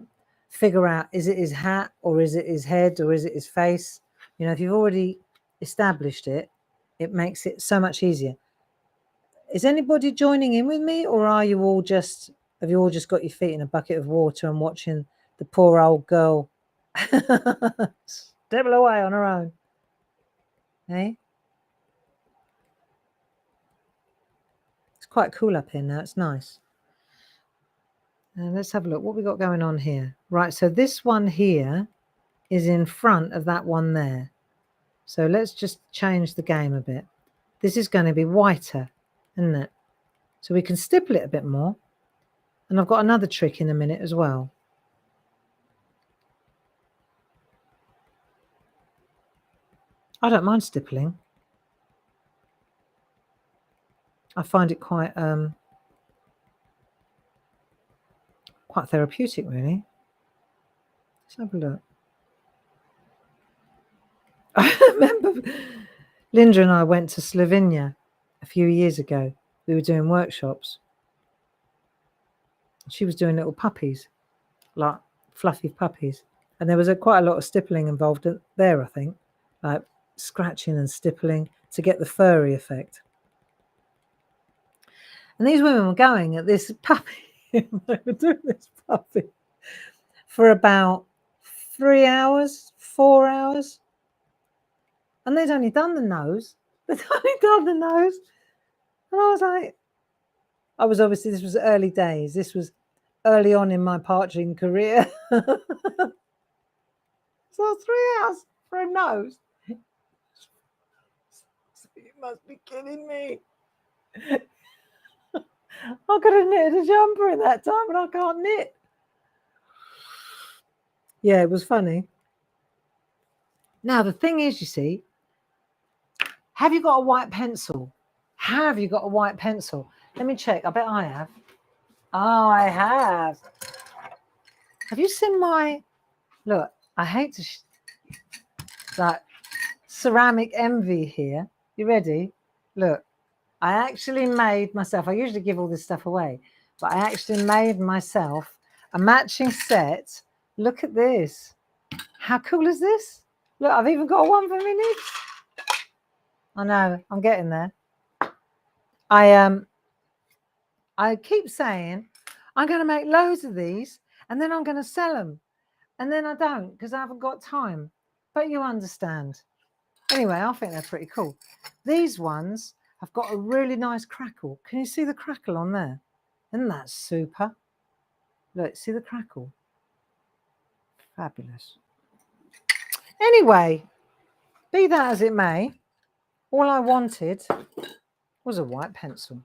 figure out, is it his hat, or is it his head, or is it his face? You know, if you've already established it, it makes it so much easier. Is anybody joining in with me, or have you all just got your feet in a bucket of water and watching the poor old girl stibble away on her own? Hey? It's quite cool up here now. It's nice. Let's have a look. What we got going on here? Right, so this one here is in front of that one there. So let's just change the game a bit. This is going to be whiter, isn't it? So we can stipple it a bit more. And I've got another trick in a minute as well. I don't mind stippling. I find it quite therapeutic, really. Let's have a look. I remember Linda and I went to Slovenia a few years ago. We were doing workshops. She was doing little puppies, like fluffy puppies. And there was quite a lot of stippling involved there, I think. Like scratching and stippling to get the furry effect. And these women were going at this puppy. They were doing this puppy for about 3 hours, 4 hours. And they'd only done the nose. And I was like, this was early days. This was early on in my parching career. So 3 hours for a nose. You must be kidding me. I could have knitted a jumper in that time, but I can't knit. Yeah, it was funny. Now, the thing is, you see, have you got a white pencil? Have you got a white pencil? Let me check. I bet I have. Oh, I have. Have you seen my... Look, I hate to... like, ceramic envy here. You ready? Look, I actually made myself... I usually give all this stuff away, but I actually made myself a matching set. Look at this. How cool is this? Look, I've even got one for me niece. I know, I'm getting there. I keep saying I'm going to make loads of these and then I'm going to sell them. And then I don't because I haven't got time. But you understand. Anyway, I think they're pretty cool. These ones have got a really nice crackle. Can you see the crackle on there? Isn't that super? Look, see the crackle? Fabulous. Anyway, be that as it may, all I wanted was a white pencil.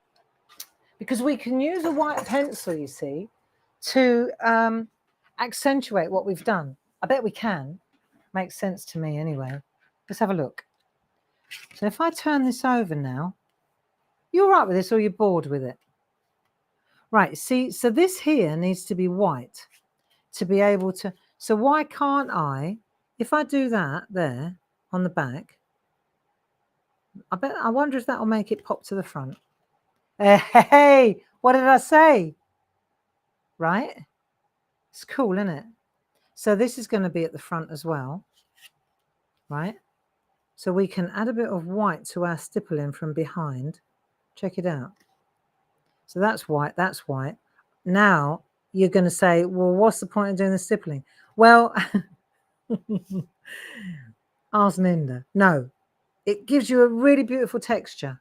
Because we can use a white pencil, you see, to accentuate what we've done. I bet we can. Makes sense to me anyway. Let's have a look. So if I turn this over now, you all right with this or you're bored with it? Right, see, so this here needs to be white to be able to... So why can't I, if I do that there on the back, I wonder if that will make it pop to the front. Hey, what did I say? Right? It's cool, isn't it? So this is going to be at the front as well, right? So we can add a bit of white to our stippling from behind. Check it out. So that's white, that's white. Now you're going to say, well, what's the point of doing the stippling? Well, ask Linda. No, it gives you a really beautiful texture.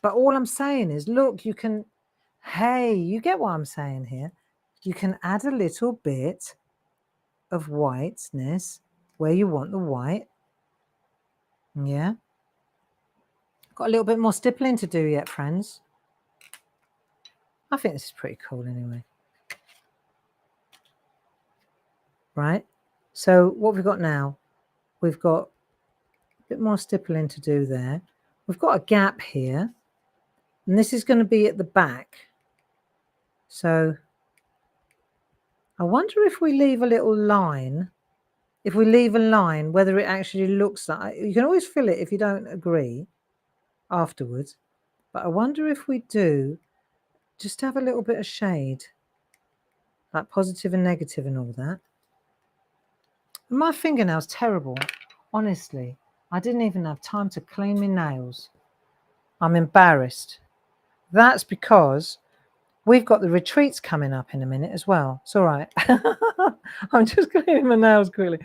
But all I'm saying is, look, you can, hey, you get what I'm saying here. You can add a little bit of whiteness where you want the white. Yeah. Got a little bit more stippling to do yet, friends. I think this is pretty cool anyway. Right. So what we've got now, we've got a bit more stippling to do there. we've got a gap here, and this is going to be at the back. So I wonder if we leave a little line, whether it actually looks like, you can always fill it if you don't agree afterwards. But I wonder if we do just have a little bit of shade, like positive and negative and all that. And my fingernail's terrible. Honestly, I didn't even have time to clean my nails. I'm embarrassed. That's because we've got the retreats coming up in a minute as well. It's all right. I'm just cleaning my nails quickly.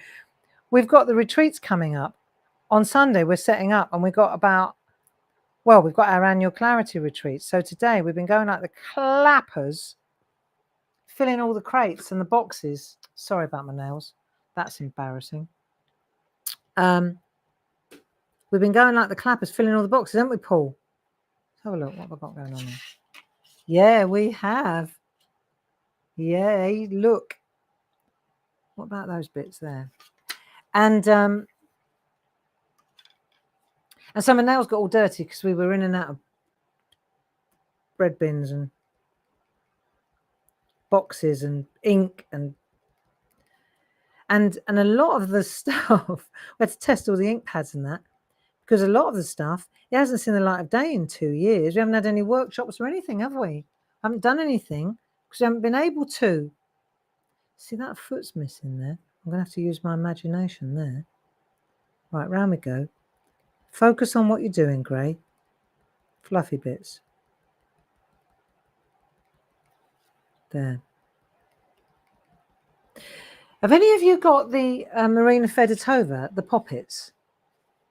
We've got the retreats coming up. On Sunday, we're setting up, and we've got our annual clarity retreat. So today we've been going like the clappers, filling all the crates and the boxes. Sorry about my nails. That's embarrassing. We've been going like the clappers, filling all the boxes, haven't we, Paul? Let's have a look. What have I got going on there? Yeah, we have. Yay, look. What about those bits there? And so my nails got all dirty because we were in and out of bread bins and boxes and ink and a lot of the stuff. We had to test all the ink pads and that, because a lot of the stuff, it hasn't seen the light of day in 2 years. We haven't had any workshops or anything, have we? Haven't done anything because we haven't been able to. See, that foot's missing there. I'm going to have to use my imagination there. Right, round we go. Focus on what you're doing, Gray. Fluffy bits. There. Have any of you got the Marina Fedotova, the poppets?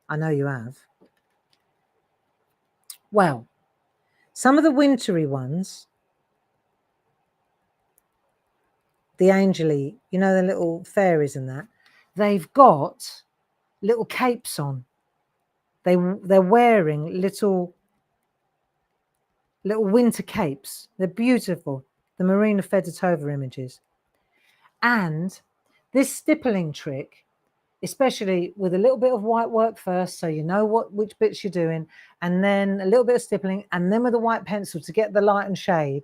I know you have. Well, some of the wintry ones, the angely, you know, the little fairies and that, they've got little capes on. They're wearing little winter capes. They're beautiful. The Marina Fedotova images. And this stippling trick, especially with a little bit of white work first, so you know which bits you're doing, and then a little bit of stippling, and then with a white pencil to get the light and shade,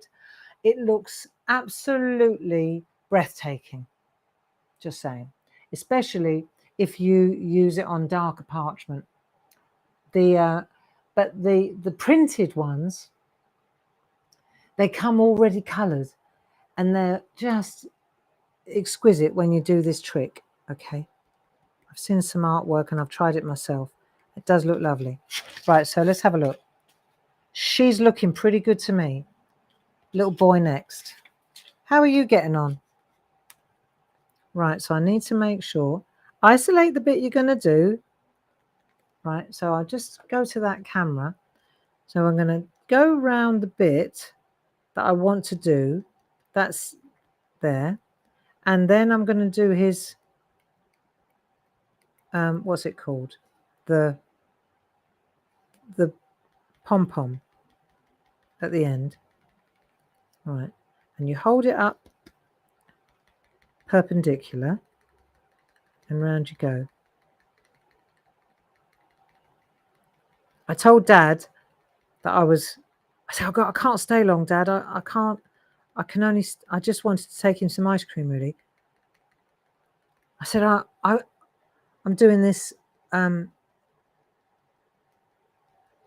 it looks absolutely breathtaking. Just saying. Especially if you use it on darker parchment. But the printed ones, they come already coloured, and they're just exquisite when you do this trick. Okay, I've seen some artwork and I've tried it myself. It does look lovely. Right, so let's have a look. She's looking pretty good to me. Little boy next. How are you getting on? Right, so I need to make sure. Isolate the bit you're going to do. Right, so I'll just go to that camera. So I'm going to go around the bit that I want to do. That's there. And then I'm going to do his, what's it called? The pom-pom at the end. All right. And you hold it up perpendicular and round you go. I told Dad that I said, I can't stay long, Dad. I just wanted to take him some ice cream, really. I said, I'm doing this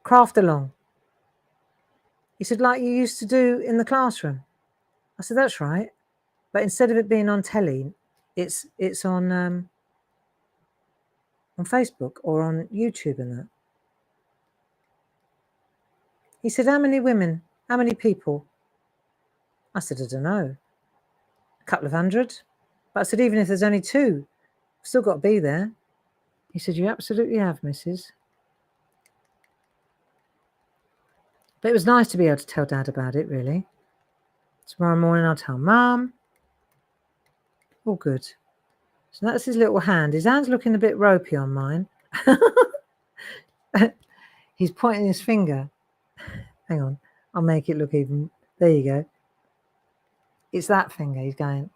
Craftalong. He said, like you used to do in the classroom. I said, that's right. But instead of it being on telly, it's on Facebook or on YouTube and that. He said, how many women? How many people? I said, I don't know. A couple of hundred. But I said, even if there's only 2, I've still got to be there. He said, you absolutely have, Mrs. But it was nice to be able to tell Dad about it, really. Tomorrow morning I'll tell Mum. All good. So that's his little hand. His hand's looking a bit ropey on mine. He's pointing his finger. Hang on. I'll make it look even. There you go. It's that finger. He's going,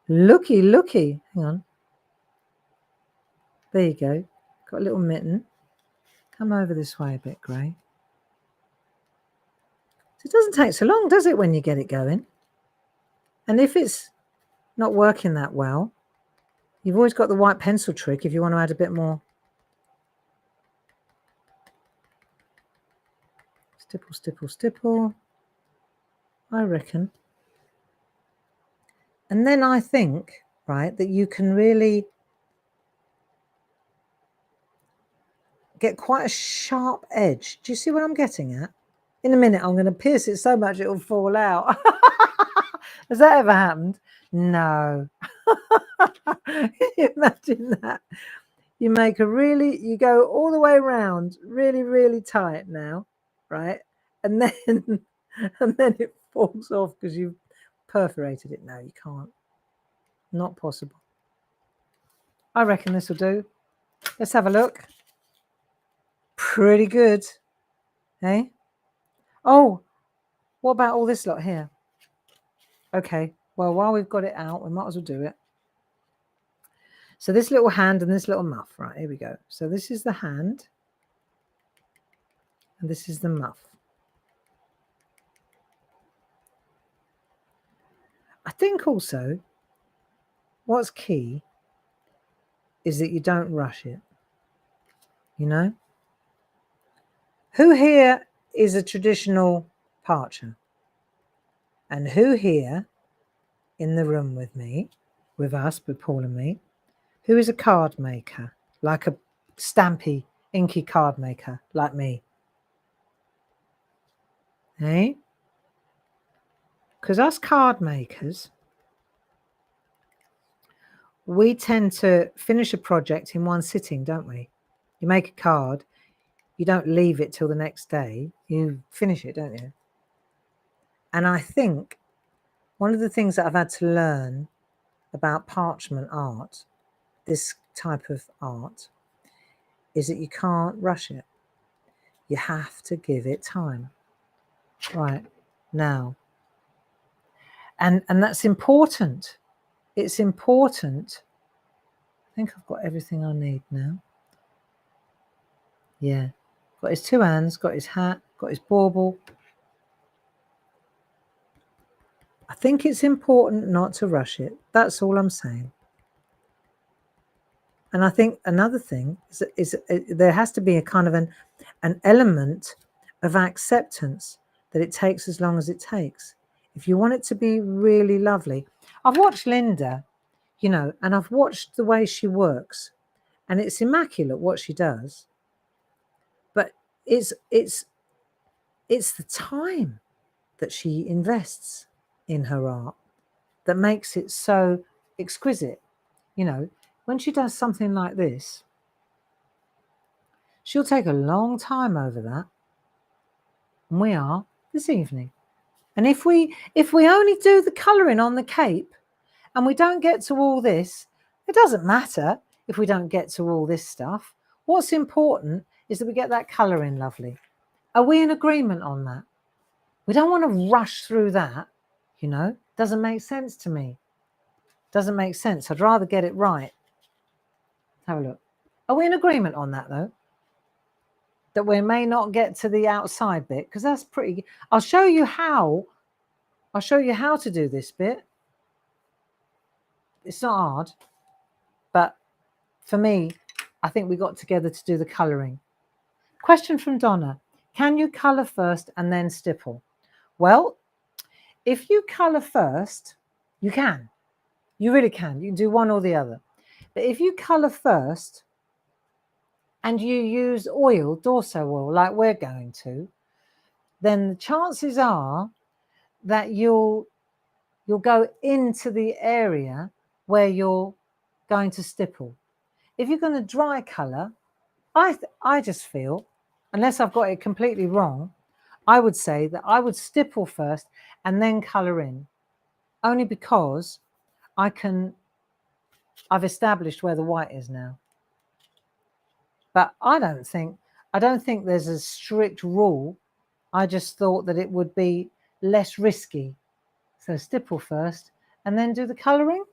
looky, looky. Hang on. There you go. Got a little mitten. Come over this way a bit, Gray. It doesn't take so long, does it, when you get it going? And if it's not working that well, you've always got the white pencil trick if you want to add a bit more. Stipple, stipple, stipple, I reckon. And then I think, right, that you can really get quite a sharp edge. Do you see what I'm getting at? In a minute, I'm going to pierce it so much it'll fall out. Has that ever happened? No. Imagine that. You make you go all the way around, really, really tight now, right? And then, and then it falls off because you've perforated it. No, you can't. Not possible. I reckon this will do. Let's have a look. Pretty good. Hey? Oh, what about all this lot here? Okay, well, while we've got it out, we might as well do it. So this little hand and this little muff, right, here we go. So this is the hand and this is the muff. I think also what's key is that you don't rush it, you know? Who here is a traditional parcher? And who here in the room with me, with us, with Paul and me, who is a card maker, like a stampy, inky card maker, like me? Hey? Because us card makers, we tend to finish a project in one sitting, don't we? You make a card, you don't leave it till the next day, you finish it, don't you? And I think one of the things that I've had to learn about parchment art, this type of art, is that you can't rush it. You have to give it time. Right, now. And that's important. It's important. I think I've got everything I need now. Yeah. Got his two hands, got his hat, got his bauble. I think it's important not to rush it. That's all I'm saying. And I think another thing is there has to be a kind of an element of acceptance that it takes as long as it takes. If you want it to be really lovely. I've watched Linda, you know, and I've watched the way she works, and it's immaculate what she does. But it's the time that she invests in her art that makes it so exquisite. You know, when she does something like this, she'll take a long time over that. And we are this evening. And if we only do the colouring on the cape and we don't get to all this, it doesn't matter if we don't get to all this stuff. What's important is that we get that colouring lovely. Are we in agreement on that? We don't want to rush through that, you know. Doesn't make sense to me. Doesn't make sense. I'd rather get it right. Have a look. Are we in agreement on that, though? That we may not get to the outside bit, because that's pretty. I'll show you how to do this bit. It's not hard, but for me, I think we got together to do the colouring. Question from Donna. Can you colour first and then stipple? Well, if you colour first, you can. You really can. You can do one or the other. But if you colour first and you use oil, Dorso oil, like we're going to, then the chances are that you'll go into the area where you're going to stipple. If you're going to dry colour, I just feel, unless I've got it completely wrong, I would say that I would stipple first and then colour in, only because I've established where the white is now. But I don't think there's a strict rule. I just thought that it would be less risky. So stipple first and then do the colouring.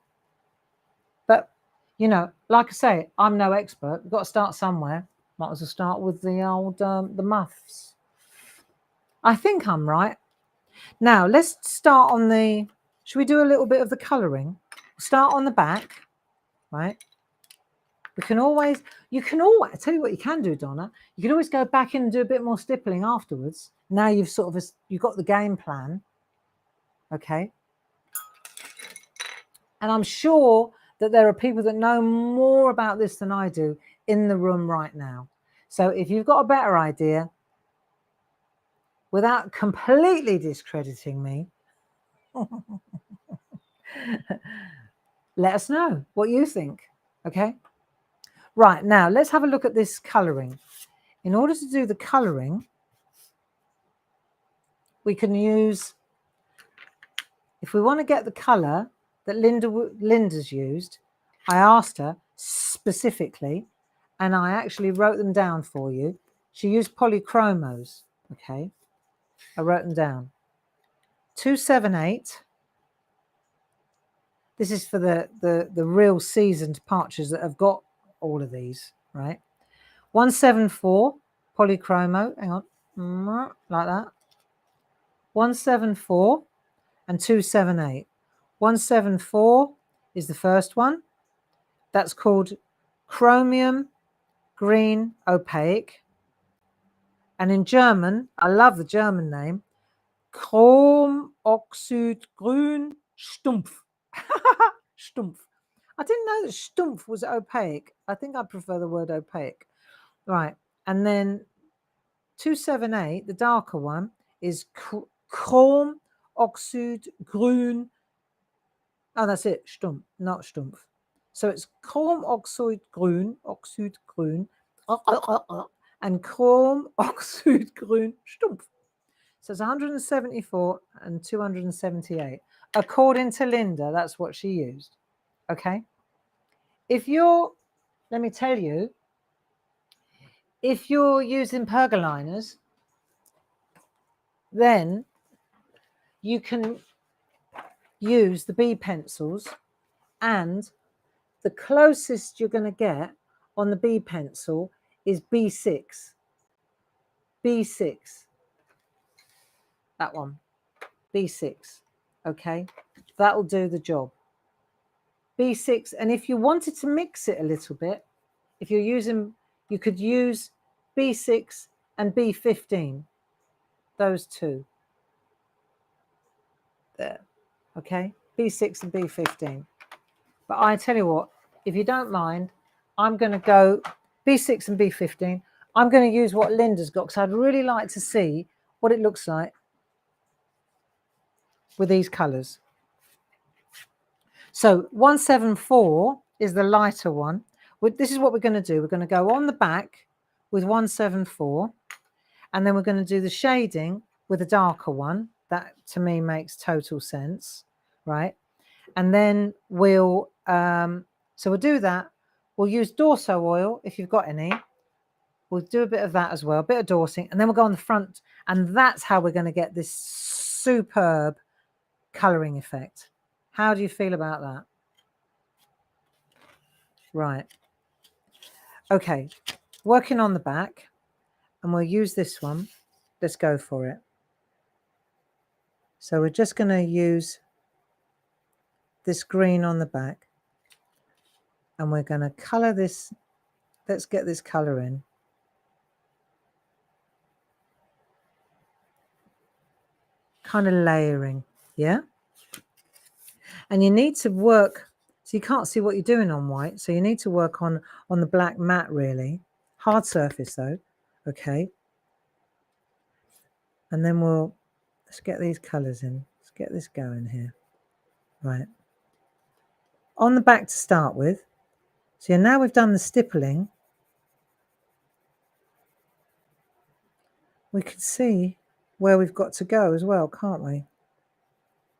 But, you know, like I say, I'm no expert. We've got to start somewhere. Might as well start with the old the muffs. I think I'm right. Now let's start on the. Should we do a little bit of the colouring? Start on the back, right? We can always. You can always. I tell you what you can do, Donna. You can always go back in and do a bit more stippling afterwards. Now you've sort of you've got the game plan. Okay. And I'm sure that there are people that know more about this than I do in the room right now. So if you've got a better idea, without completely discrediting me, let us know what you think. Okay. Right, now let's have a look at this colouring. In order to do the colouring, we can use, if we want to get the colour that Linda's used, I asked her specifically, and I actually wrote them down for you. She used polychromos, okay? I wrote them down. 278. This is for the real seasoned partridges that have got all of these, right? 174, polychromo, hang on, like that. 174 and 278. 174 is the first one. That's called chromium green opaque. And in German, I love the German name, Chromoxidgrün Stumpf. Stumpf. I didn't know that Stumpf was opaque. I think I prefer the word opaque. Right. And then 278, the darker one, is Chromoxidgrün. Oh, that's it. Stumpf, not Stumpf. So it's Chromoxidgrün, Oxidgrün, and Chromoxidgrün Stumpf. So it's 174 and 278. According to Linda, that's what she used. Okay. If you're, let me tell you, if you're using pergoliners, then you can use the B pencils, and the closest you're going to get on the B pencil is B6. B6. That one. B6. Okay. That'll do the job. B6. And if you wanted to mix it a little bit, if you're using, you could use B6 and B15. Those two. There. Okay. B6 and B15. But I tell you what, if you don't mind, I'm going to go B6 and B15. I'm going to use what Linda's got because I'd really like to see what it looks like with these colours. So 174 is the lighter one. This is what we're going to do. We're going to go on the back with 174, and then we're going to do the shading with a darker one. That to me makes total sense, right? And then we'll so we'll do that. We'll use Dorso oil if you've got any. We'll do a bit of that as well, a bit of dorsing, and then we'll go on the front, and that's how we're going to get this superb colouring effect. How do you feel about that? Right. Okay, working on the back, and we'll use this one. Let's go for it. So we're just going to use this green on the back, and we're going to colour this. Let's get this colour in. Kind of layering, yeah? And you need to work, so you can't see what you're doing on white, so you need to work on the black matte, really. Hard surface, though, okay? And then let's get these colours in. Let's get this going here. Right. On the back to start with. So now we've done the stippling. We can see where we've got to go as well, can't we?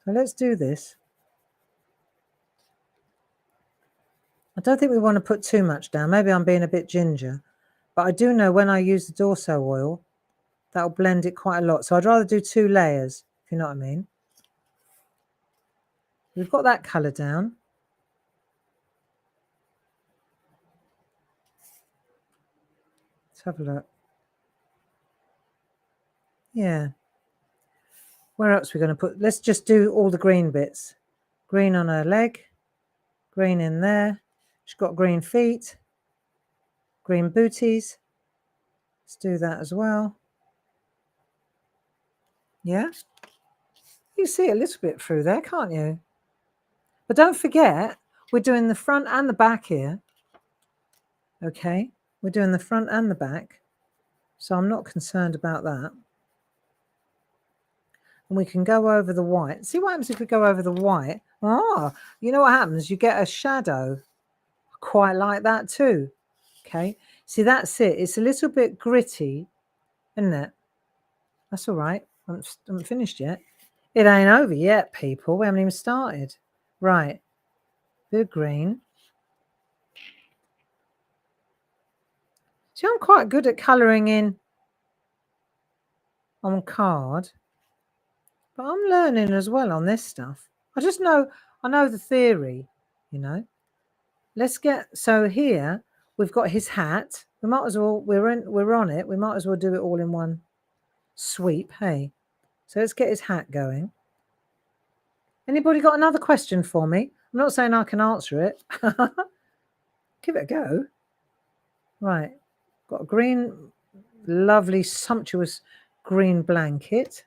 So let's do this. I don't think we want to put too much down. Maybe I'm being a bit ginger. But I do know when I use the Dorso oil, that'll blend it quite a lot. So I'd rather do 2 layers, if you know what I mean. We've got that colour down. Let's have a look. Yeah. Where else are we going to put? Let's just do all the green bits. Green on her leg. Green in there. She's got green feet. Green booties. Let's do that as well. Yeah. You see a little bit through there, can't you? But don't forget, we're doing the front and the back here. Okay. We're doing the front and the back. So I'm not concerned about that. And we can go over the white. See what happens if we go over the white? Ah, you know what happens? You get a shadow. I quite like that too. Okay. See, that's it. It's a little bit gritty, isn't it? That's all right. I haven't finished yet. It ain't over yet, people. We haven't even started. Right. Bit of green. See, I'm quite good at colouring in on card. But I'm learning as well on this stuff. I know the theory, you know. Let's get, so here we've got his hat. We might as well, we're on it. We might as well do it all in one sweep, hey. So let's get his hat going. Anybody got another question for me? I'm not saying I can answer it. Give it a go. Right. Got a green, lovely, sumptuous green blanket.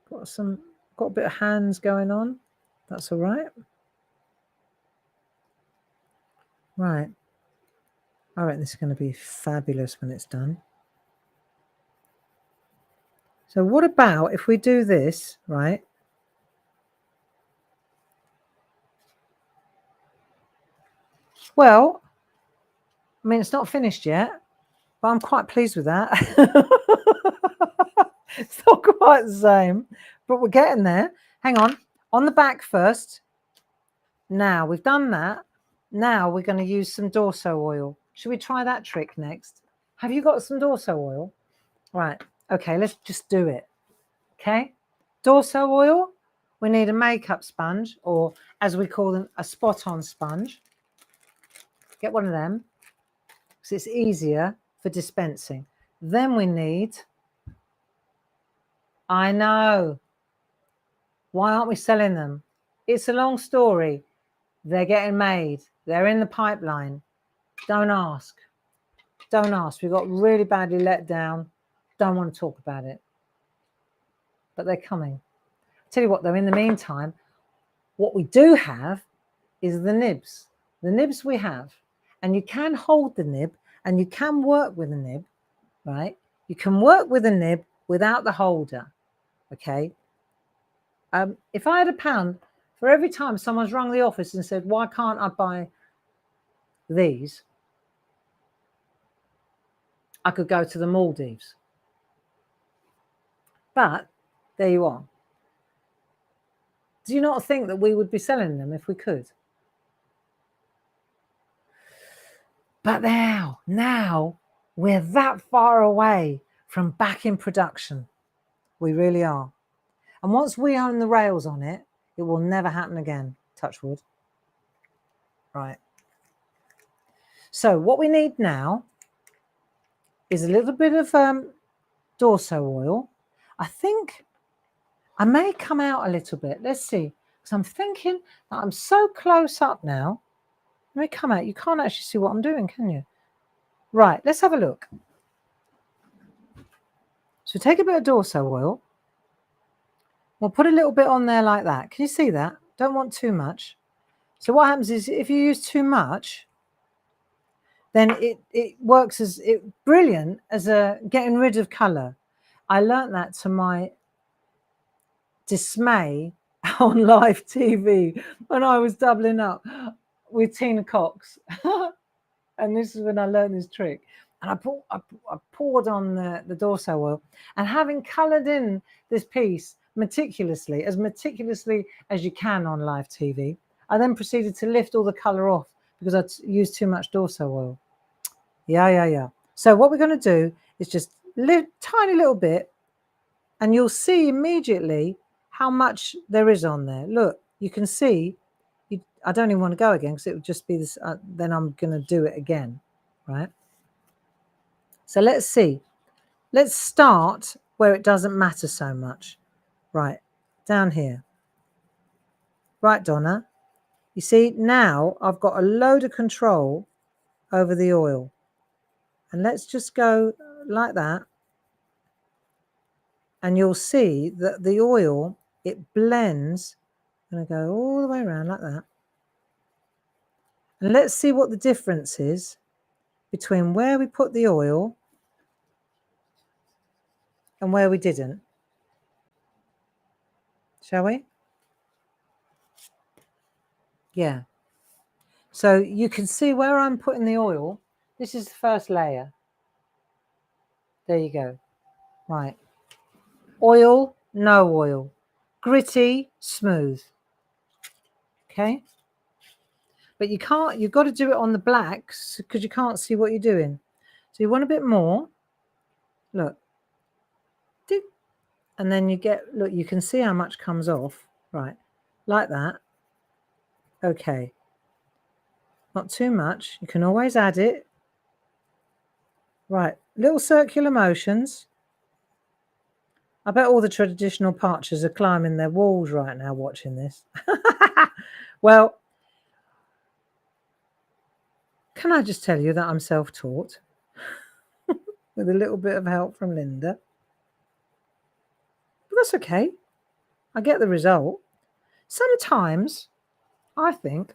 Got a bit of hands going on. That's all right. Right. I reckon this is going to be fabulous when it's done. So what about if we do this, right? Well, I mean, it's not finished yet, but I'm quite pleased with that. It's not quite the same, but we're getting there. Hang on the back first. Now we've done that. Now we're going to use some Dorso oil. Should we try that trick next? Have you got some Dorso oil? Right. Okay, let's just do it. Okay. Dorso oil. We need a makeup sponge, or as we call them, a spot-on sponge. Get one of them because it's easier for dispensing. Then we need, I know, why aren't we selling them? It's a long story. They're getting made. They're in the pipeline. Don't ask. Don't ask. We got really badly let down. Don't want to talk about it. But they're coming. Tell you what, though, in the meantime, what we do have is the nibs. The nibs we have. And you can hold the nib and you can work with a nib, right? You can work with a nib without the holder, okay? If I had £1 for every time someone's rung the office and said, why can't I buy these? I could go to the Maldives. But there you are. Do you not think that we would be selling them if we could? But now we're that far away from back in production. We really are. And once we own the rails on it, it will never happen again. Touch wood. Right. So what we need now is a little bit of Dorso oil. I think I may come out a little bit. Let's see. Because I'm thinking that I'm so close up now. Let me come out. You can't actually see what I'm doing, can you? Right, let's have a look. So take a bit of Dorso oil. We'll put a little bit on there like that. Can you see that? Don't want too much. So what happens is if you use too much, then it works as brilliant as a getting rid of colour. I learnt that to my dismay on live TV when I was doubling up with Tina Cox. And this is when I learned this trick. And I poured on the Dorso oil, and having coloured in this piece meticulously as you can on live TV, I then proceeded to lift all the colour off because I'd used too much Dorso oil. Yeah. So what we're going to do is just tiny little bit, and you'll see immediately how much there is on there. Look, you can see I don't even want to go again because it would just be this. Then I'm going to do it again, right? So let's see. Let's start where it doesn't matter so much. Right, down here. Right, Donna. You see, now I've got a load of control over the oil. And let's just go like that. And you'll see that the oil, it blends. I'm going to go all the way around like that. And let's see what the difference is between where we put the oil and where we didn't. Shall we? Yeah. So you can see where I'm putting the oil. This is the first layer. There you go. Right. Oil, no oil. Gritty, smooth. Okay. But you can't, you've got to do it on the blacks because you can't see what you're doing. So you want a bit more. Look. And then you get, look, you can see how much comes off. Right. Like that. Okay. Not too much. You can always add it. Right. Little circular motions. I bet all the traditional parchers are climbing their walls right now watching this. Well, can I just tell you that I'm self-taught with a little bit of help from Linda? But that's okay. I get the result. Sometimes I think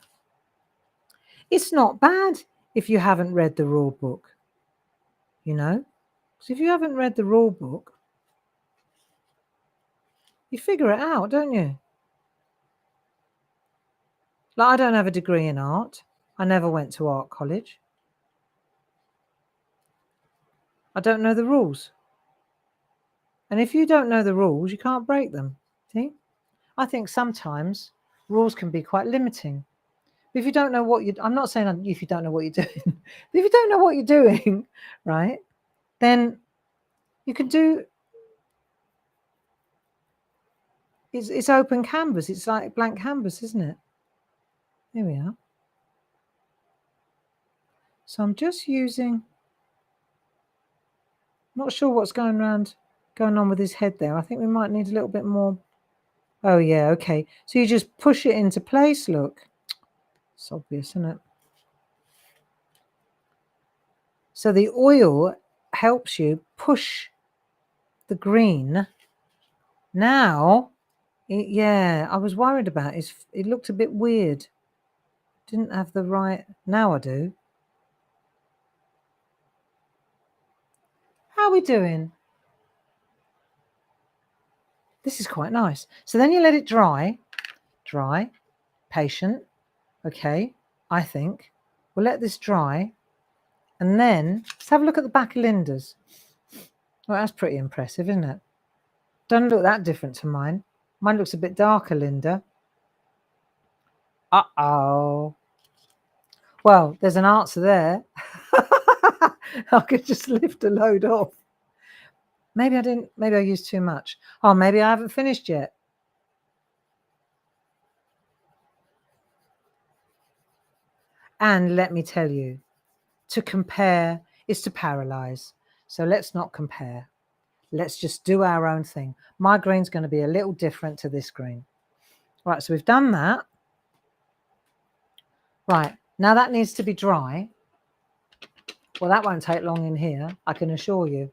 it's not bad if you haven't read the rule book, you know? Because if you haven't read the rule book, you figure it out, don't you? Like, I don't have a degree in art. I never went to art college. I don't know the rules. And if you don't know the rules, you can't break them. See? I think sometimes rules can be quite limiting. But if you don't know what I'm not saying if you don't know what you're doing, but if you don't know what you're doing, right, then you can do, it's open canvas. It's like blank canvas, isn't it? Here we are. So I'm just using, not sure what's going on with his head there. I think we might need a little bit more. Oh yeah, okay. So you just push it into place, look. It's obvious, isn't it? So the oil helps you push the green. Now, yeah, I was worried about it. It looked a bit weird. Didn't have the right, now I do. How are we doing? This is quite nice. So then you let it dry, patient. Okay, I think. We'll let this dry. And then let's have a look at the back of Linda's. Well, that's pretty impressive, isn't it? Doesn't look that different to mine. Mine looks a bit darker, Linda. Uh-oh. Well, there's an answer there. I could just lift a load off. Maybe I didn't, maybe I used too much. Oh, maybe I haven't finished yet. And let me tell you, to compare is to paralyze. So let's not compare. Let's just do our own thing. My green's going to be a little different to this green. Right, so we've done that. Right, now that needs to be dry. Well, that won't take long in here, I can assure you.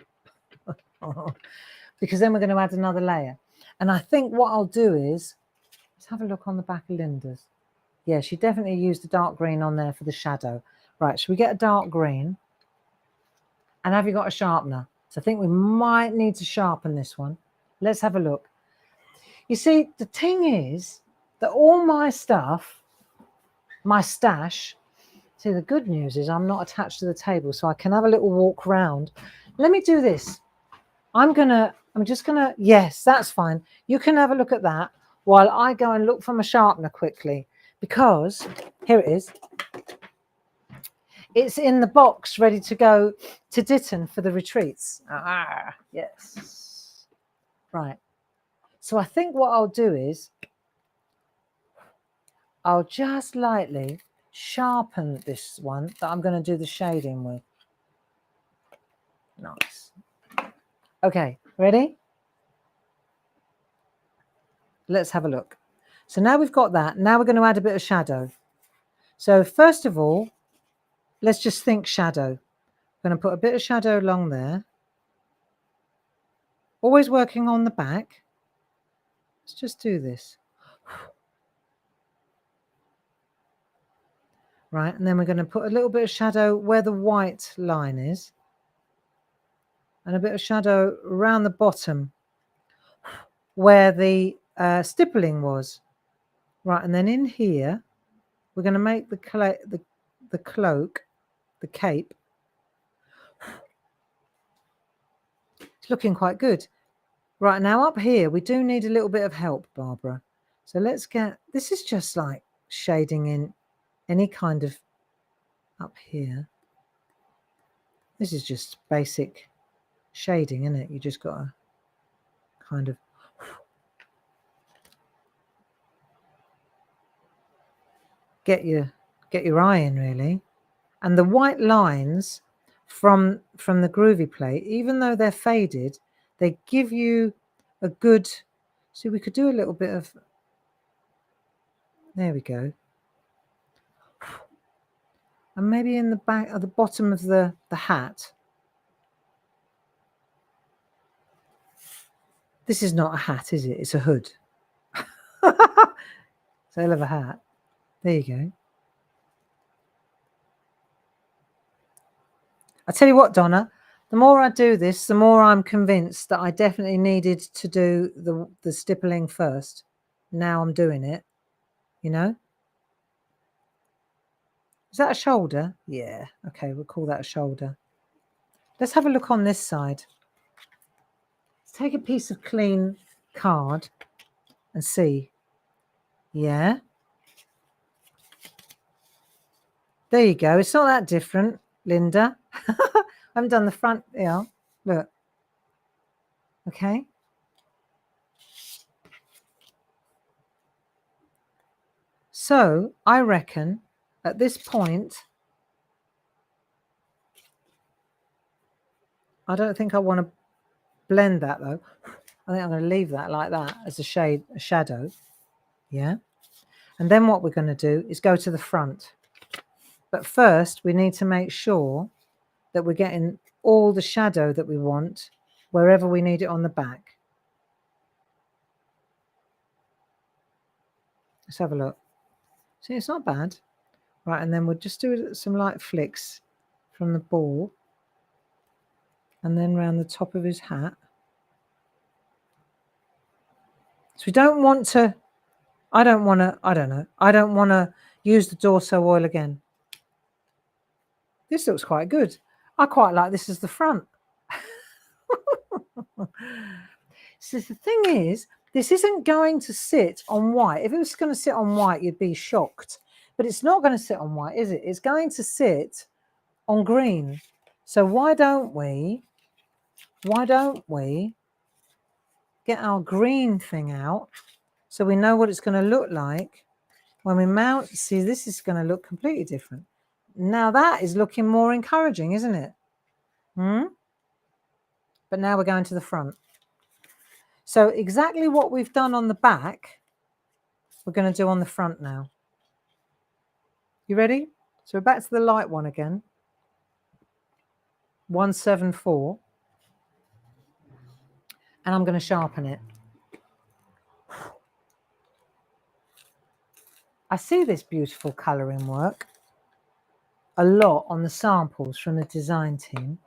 Because then we're going to add another layer. And I think what I'll do is, let's have a look on the back of Linda's. Yeah, she definitely used the dark green on there for the shadow. Right, should we get a dark green? And have you got a sharpener? So I think we might need to sharpen this one. Let's have a look. You see, the thing is that all my stuff, my stash, see, the good news is I'm not attached to the table, so I can have a little walk round. Let me do this. I'm just gonna, yes, that's fine. You can have a look at that while I go and look for my sharpener quickly, because here it is. It's in the box ready to go to Ditton for the retreats. Ah, yes. Right. So I think what I'll do is I'll just lightly sharpen this one that I'm going to do the shading with. Nice. Okay, ready? Let's have a look. So now we've got that. Now we're going to add a bit of shadow. So first of all, let's just think shadow. I'm going to put a bit of shadow along there. Always working on the back. Let's just do this. Right, and then we're going to put a little bit of shadow where the white line is. And a bit of shadow around the bottom where the stippling was. Right, and then in here, we're going to make the cloak, the cape. It's looking quite good. Right, now up here, we do need a little bit of help, Barbara. So let's get, this is just like shading in any kind of, up here. This is just basic shading, isn't it? You just got to kind of get your eye in, really. And the white lines from the Groovi plate, even though they're faded, they give you a good, see, we could do a little bit of, there we go. And maybe in the back, at the bottom of the hat. This is not a hat, is it? It's a hood. It's a hell of a hat. There you go. I tell you what, Donna, the more I do this, the more I'm convinced that I definitely needed to do the stippling first. Now I'm doing it, you know? Is that a shoulder? Yeah. Okay, we'll call that a shoulder. Let's have a look on this side. Let's take a piece of clean card and see. Yeah. There you go. It's not that different, Linda. I haven't done the front. Yeah. Look. Okay. So I reckon at this point, I don't think I want to blend that though. I think I'm going to leave that like that as a shadow. Yeah. And then what we're going to do is go to the front. But first we need to make sure that we're getting all the shadow that we want wherever we need it on the back. Let's have a look. See, it's not bad. Right, and then we'll just do some light flicks from the ball and then around the top of his hat. So we don't want to, I don't want to use the Dorso oil again. This looks quite good. I quite like this as the front. So the thing is, this isn't going to sit on white. If it was going to sit on white, you'd be shocked. But it's not going to sit on white, is it? It's going to sit on green. So why don't we get our green thing out so we know what it's going to look like when we mount. See, this is going to look completely different. Now that is looking more encouraging, isn't it? But now we're going to the front. So exactly what we've done on the back, we're going to do on the front now. You ready? So we're back to the light one again. 174. And I'm going to sharpen it. I see this beautiful colouring work a lot on the samples from the design team.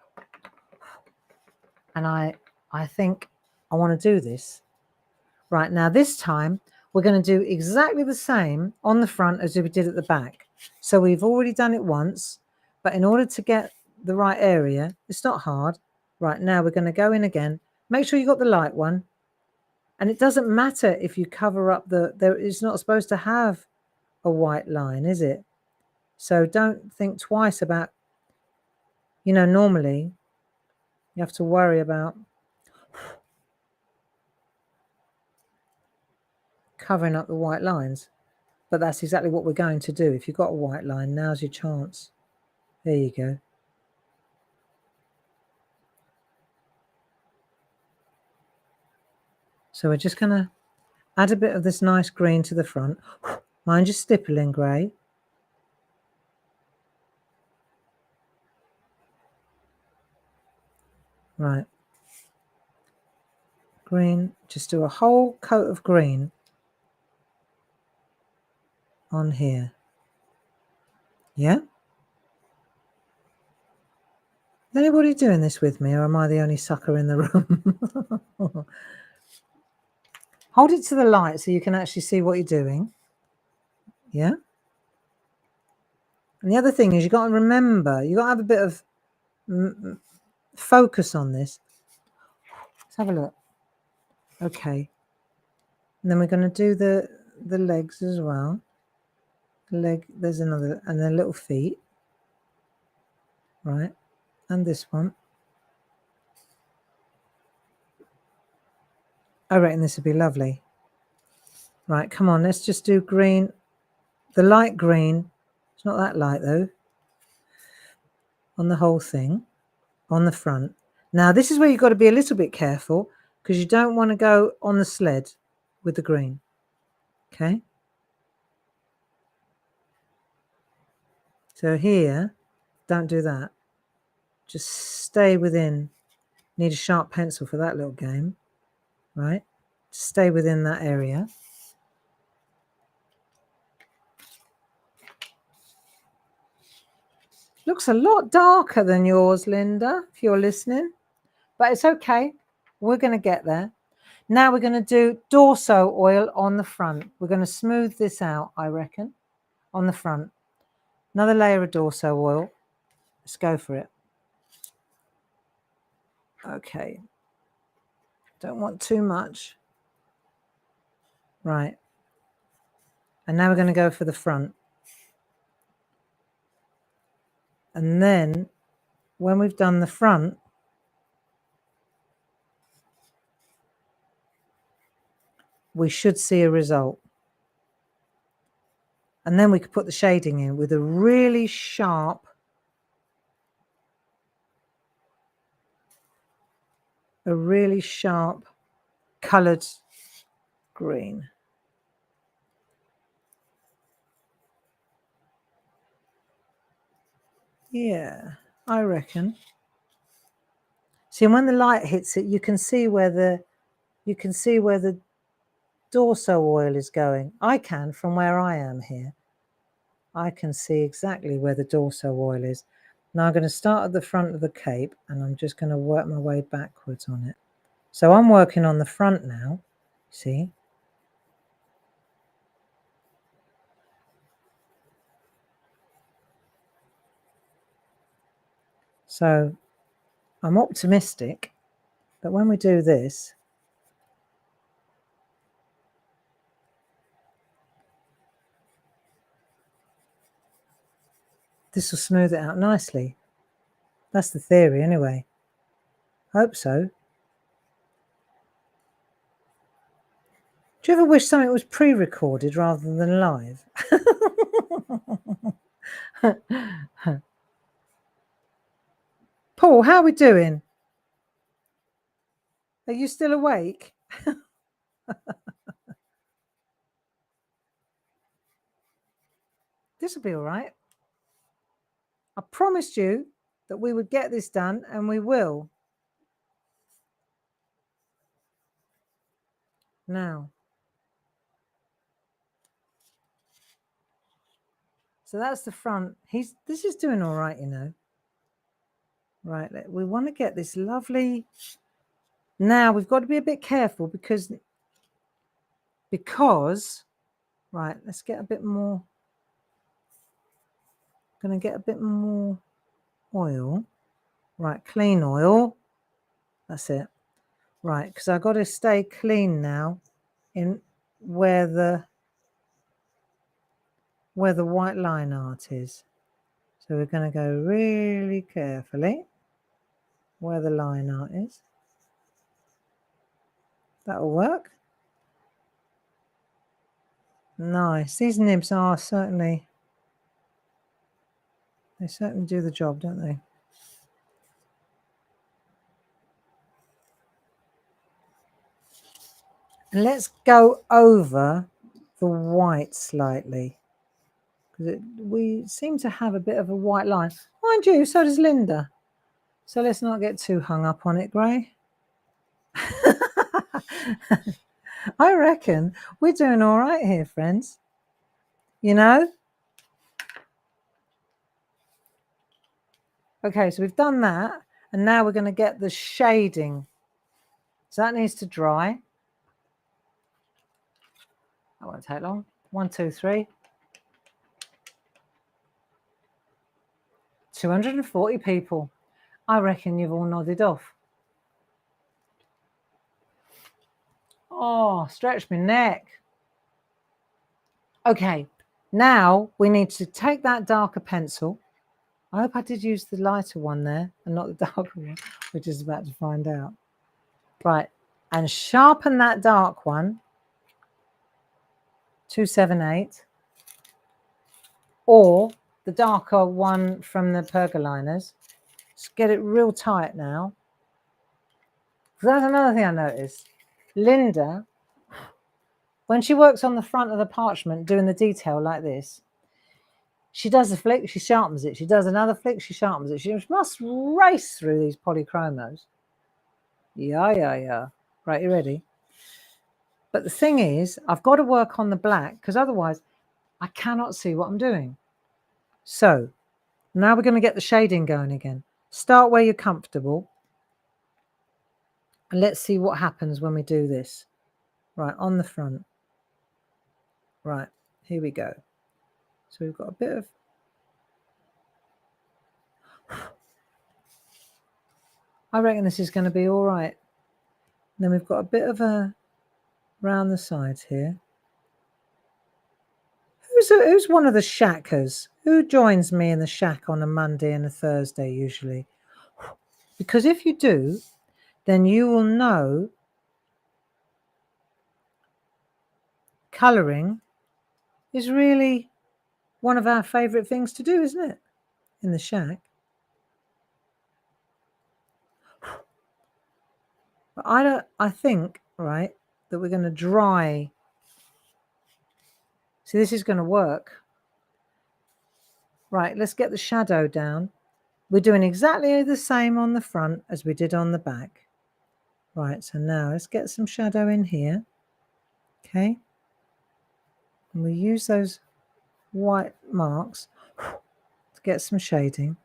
And I think I want to do this. Right, now this time we're going to do exactly the same on the front as we did at the back. So we've already done it once, but in order to get the right area, it's not hard. Right, now we're going to go in again. Make sure you got the light one. And it doesn't matter if you cover up it's not supposed to have a white line, is it? So don't think twice about, you know, normally you have to worry about covering up the white lines. But that's exactly what we're going to do. If you've got a white line, now's your chance. There you go. So we're just going to add a bit of this nice green to the front. Mind your stippling grey. Right. Green. Just do a whole coat of green on here. Yeah? Is anybody doing this with me, or am I the only sucker in the room? Hold it to the light so you can actually see what you're doing. Yeah? And the other thing is you've got to remember, you've got to have a bit of focus on this. Let's have a look. Okay. And then we're going to do the legs as well. Leg, there's another, and then little feet. Right. And this one. I reckon this would be lovely. Right, come on, let's just do green. The light green. It's not that light though. On the whole thing. On the front. Now this is where you've got to be a little bit careful, because you don't want to go on the sled with the green. Okay. So here, don't do that. Just stay within. Need a sharp pencil for that little game. Right. Stay within that area. Looks a lot darker than yours, Linda, if you're listening. But it's okay. We're going to get there. Now we're going to do Dorso oil on the front. We're going to smooth this out, I reckon, on the front. Another layer of Dorso oil. Let's go for it. Okay. Don't want too much. Right. And now we're going to go for the front. And then when we've done the front, we should see a result. And then we could put the shading in with a really sharp, coloured green. Yeah, I reckon. See, and when the light hits it, you can see where the Dorso oil is going. I can from where I am here. I can see exactly where the Dorso oil is. Now I'm going to start at the front of the cape, and I'm just going to work my way backwards on it. So I'm working on the front now, see? So I'm optimistic that when we do this, this will smooth it out nicely. That's the theory anyway. Hope so. Do you ever wish something was pre-recorded rather than live? Paul, how are we doing? Are you still awake? This will be all right. I promised you that we would get this done, and we will. Now. So that's the front. This is doing all right, you know. Right, we want to get this lovely. Now we've got to be a bit careful because right, let's get a bit more. Going to get a bit more oil. Right, clean oil. That's it. Right, because I've got to stay clean now in where the white line art is. So we're going to go really carefully where the line art is. That'll work. Nice. These nibs are certainly, they certainly do the job, don't they? And let's go over the white slightly, because we seem to have a bit of a white line. Mind you, so does Linda. So let's not get too hung up on it, Gray. I reckon we're doing all right here, friends. You know? Okay, so we've done that, and now we're going to get the shading. So that needs to dry. That won't take long. 1, 2, 3. 240 people. I reckon you've all nodded off. Oh, stretch my neck. Okay, now we need to take that darker pencil. I hope I did use the lighter one there and not the darker one, which is about to find out. Right, and sharpen that dark one, 278, or the darker one from the pergoliners. Just get it real tight now. That's another thing I noticed. Linda, when she works on the front of the parchment doing the detail like this, she does a flick, she sharpens it. She does another flick, she sharpens it. She must race through these polychromos. Yeah. Right, you ready? But the thing is, I've got to work on the black because otherwise I cannot see what I'm doing. So now we're going to get the shading going again. Start where you're comfortable. And let's see what happens when we do this. Right, on the front. Right, here we go. So we've got a bit of... I reckon this is going to be all right. And then we've got a bit of a... round the sides here. Who's one of the shackers? Who joins me in the shack on a Monday and a Thursday usually? Because if you do, then you will know colouring is really one of our favourite things to do, isn't it? In the shack. But I think, right, that we're going to dry. See, this is going to work. Right, let's get the shadow down. We're doing exactly the same on the front as we did on the back. Right, so now let's get some shadow in here. Okay. And we use those white marks to get some shading.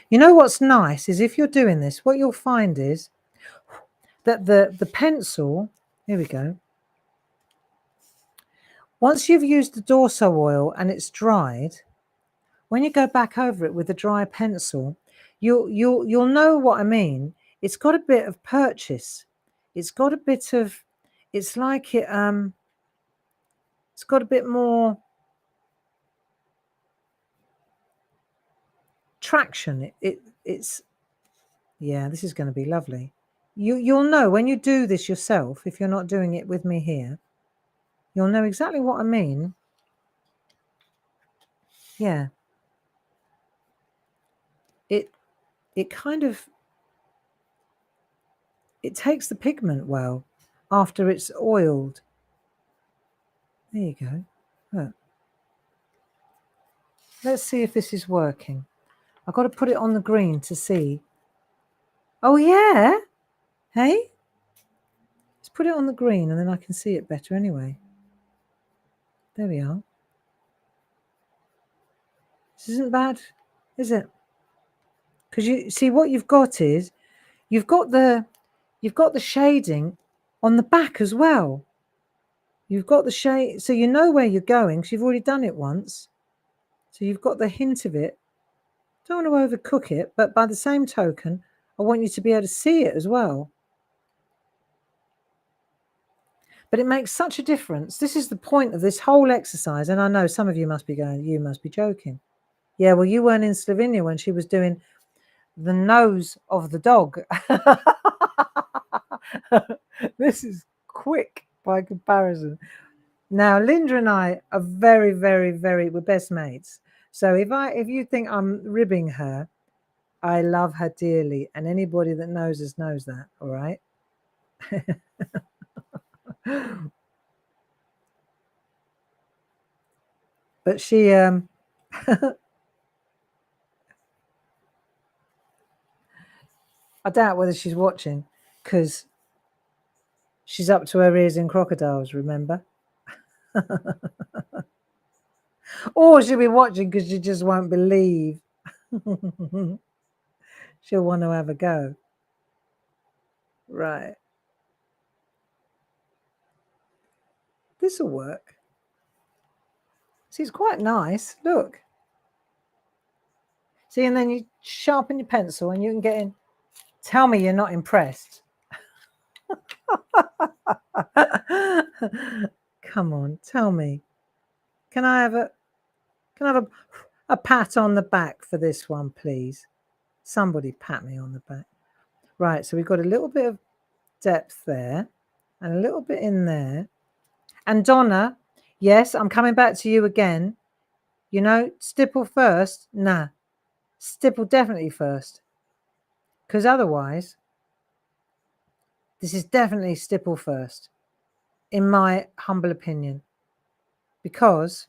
You know what's nice is if you're doing this, what you'll find is that the pencil, here we go. Once you've used the Dorso oil and it's dried, when you go back over it with a dry pencil, you'll know what I mean. It's got a bit of purchase. It's got a bit of, it's like it's got a bit more traction. It's yeah, this is going to be lovely. You'll know when you do this yourself, if you're not doing it with me here, you'll know exactly what I mean. Yeah. It kind of, it takes the pigment well after it's oiled. There you go. Look. Let's see if this is working. I've got to put it on the green to see. Oh yeah. Hey? Let's put it on the green and then I can see it better anyway. There we are. This isn't bad, is it? Because you see what you've got is you've got the shading on the back as well. You've got the shade, so you know where you're going because you've already done it once. So you've got the hint of it. Don't want to overcook it, but by the same token, I want you to be able to see it as well. But it makes such a difference. This is the point of this whole exercise. And I know some of you must be going, you must be joking. Yeah, well, you weren't in Slovenia when she was doing the nose of the dog. This is quick by comparison. Now, Linda and I are very, very, very, we're best mates. So if you think I'm ribbing her, I love her dearly. And anybody that knows us knows that, all right? But she, I doubt whether she's watching because she's up to her ears in crocodiles, remember? Or she'll be watching because she just won't believe. She'll want to have a go. Right. This will work. See, it's quite nice. Look. See, and then you sharpen your pencil and you can get in. Tell me you're not impressed. Come on, tell me. Can I have a pat on the back for this one, please? Somebody pat me on the back. Right, so we've got a little bit of depth there and a little bit in there. And Donna, yes, I'm coming back to you again. You know, stipple first. Nah, stipple definitely first. Because otherwise, this is definitely stipple first, in my humble opinion. Because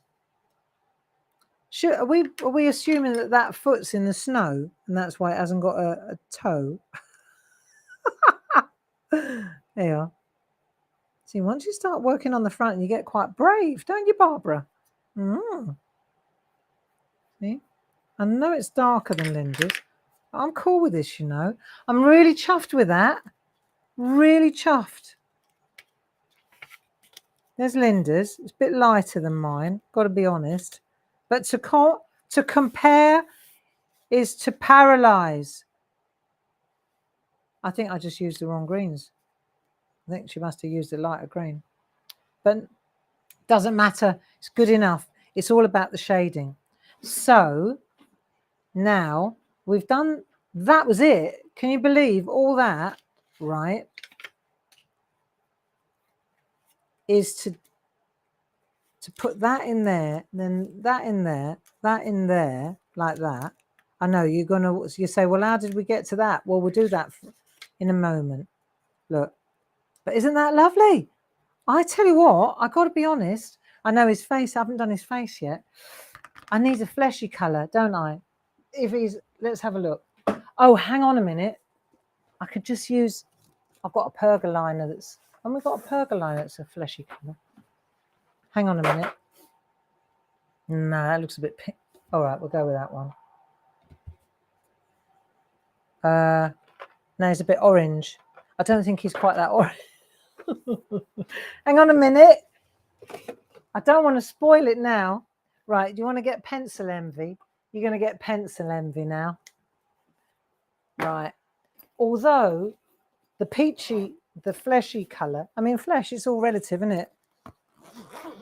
are we assuming that foot's in the snow and that's why it hasn't got a toe? There you are. See, once you start working on the front, you get quite brave, don't you, Barbara? See? I know it's darker than Linda's. I'm cool with this, you know. I'm really chuffed with that. Really chuffed. There's Linda's. It's a bit lighter than mine, got to be honest. But to compare is to paralyze. I think I just used the wrong greens. I think she must have used a lighter green. But doesn't matter. It's good enough. It's all about the shading. So now we've done, that was it. Can you believe all that, right, is to put that in there, then that in there, like that. I know you say, well, how did we get to that? Well, we'll do that in a moment. Look, but isn't that lovely? I tell you what, I got to be honest. I know his face. I haven't done his face yet. I need a fleshy colour, don't I? Let's have a look. Oh, hang on a minute. I could just use, I've got a pergoliner we've got a pergoliner that's a fleshy colour. Hang on a minute. No, that looks a bit pink. All right, we'll go with that one. No, he's a bit orange. I don't think he's quite that orange. Hang on a minute. I don't want to spoil it now. Right, do you want to get pencil envy? You're going to get pencil envy now. Right. Although the fleshy colour, I mean, flesh, it's all relative, isn't it?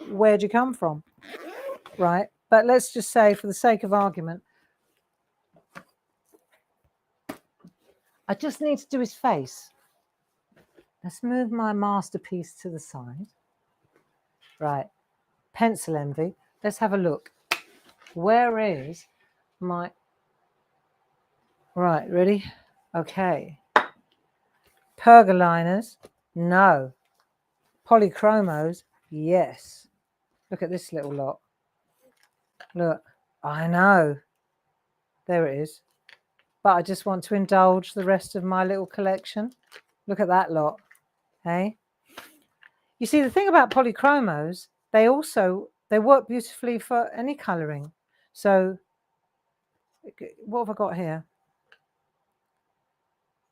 Where'd you come from? Right. But let's just say, for the sake of argument, I just need to do his face. Let's move my masterpiece to the side. Right. Pencil envy. Let's have a look. Where is my... Right, ready? Okay. Pergoliners? No. Polychromos? Yes. Look at this little lot. Look. I know. There it is. But I just want to indulge the rest of my little collection. Look at that lot. Hey? You see, the thing about polychromos, they work beautifully for any colouring. So, what have I got here?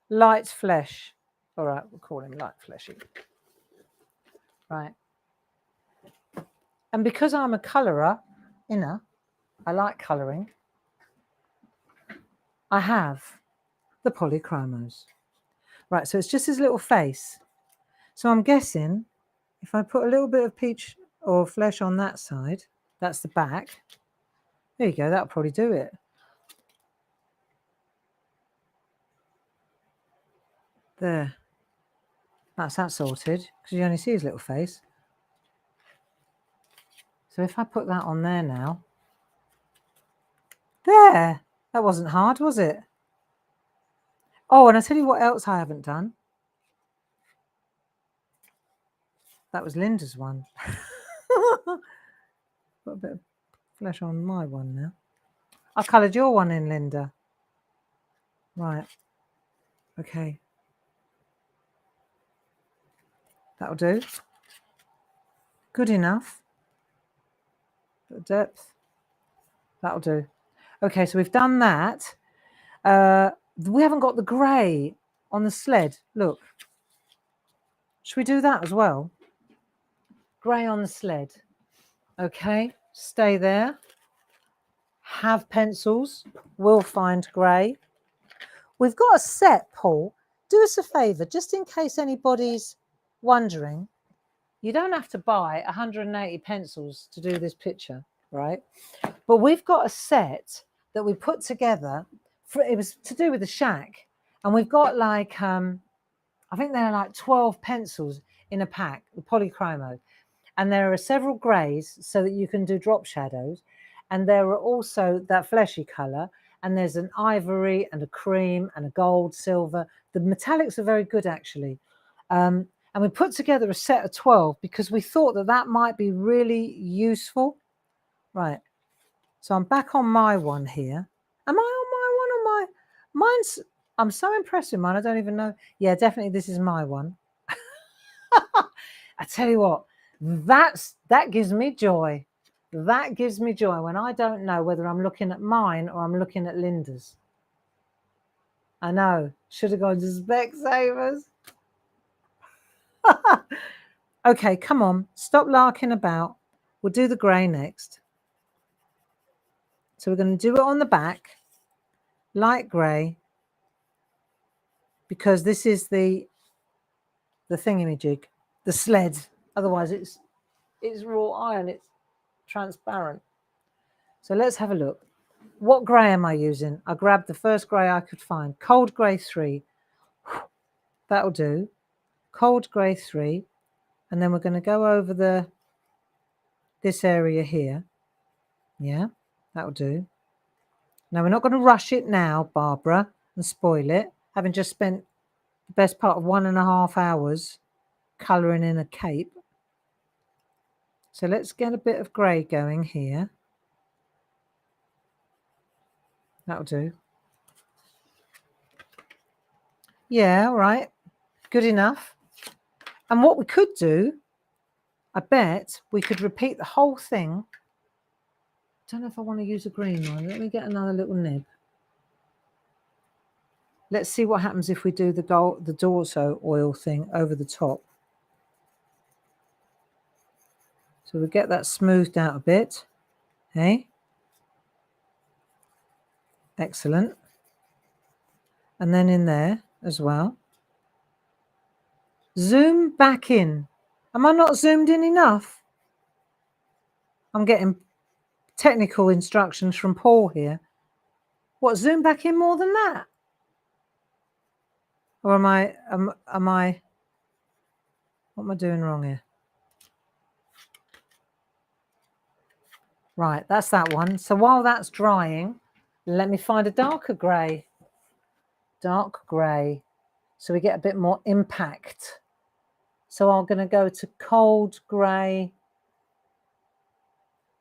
Light flesh. All right, we'll call him light fleshy. Right. And because I'm a colourer, I like colouring, I have the polychromos. Right, so it's just his little face. So I'm guessing if I put a little bit of peach or flesh on that side, that's the back. There you go, that'll probably do it. There. That's that sorted, because you only see his little face. So if I put that on there now, there, that wasn't hard, was it? Oh, and I tell you what else I haven't done. That was Linda's one. Got a bit of flesh on my one now. I coloured your one in, Linda. Right. Okay. That'll do. Good enough. Bit of depth. That'll do. Okay, so we've done that. We haven't got the grey on the sled. Look. Should we do that as well? Grey on the sled. Okay, stay there. Have pencils. We'll find grey. We've got a set, Paul. Do us a favour, just in case anybody's wondering. You don't have to buy 180 pencils to do this picture, right? But we've got a set that we put together. It was to do with the shack. And we've got like, I think there are like 12 pencils in a pack, the polychromo. And there are several greys so that you can do drop shadows. And there are also that fleshy colour. And there's an ivory and a cream and a gold, silver. The metallics are very good, actually. And we put together a set of 12 because we thought that that might be really useful. Right. So I'm back on my one here. Am I on my one or mine's? I'm so impressed with mine. I don't even know. Yeah, definitely this is my one. I tell you what, that gives me joy. That gives me joy when I don't know whether I'm looking at mine or I'm looking at Linda's. I know. Should have gone to Specsavers. Okay, come on. Stop larking about. We'll do the grey next. So we're going to do it on the back. Light grey. Because this is the thingamajig. The sled. Otherwise it's raw iron. It's transparent. So let's have a look. What grey am I using? I grabbed the first grey I could find. Cold grey 3. That'll do. Cold grey 3. And then we're going to go over this area here. Yeah, that'll do. Now we're not going to rush it now, Barbara, and spoil it. Having just spent the best part of 1.5 hours colouring in a cape. So let's get a bit of grey going here. That'll do. Yeah, all right. Good enough. And what we could do, I bet we could repeat the whole thing. Don't know if I want to use a green one. Let me get another little nib. Let's see what happens if we do the dorso oil thing over the top. So we'll get that smoothed out a bit. Hey? Excellent. And then in there as well. Zoom back in. Am I not zoomed in enough? I'm getting technical instructions from Paul here. What, zoom back in more than that? Or am I what am I doing wrong here? Right, that's that one. So while that's drying, let me find a darker grey. Dark grey. So we get a bit more impact. So I'm going to go to cold grey.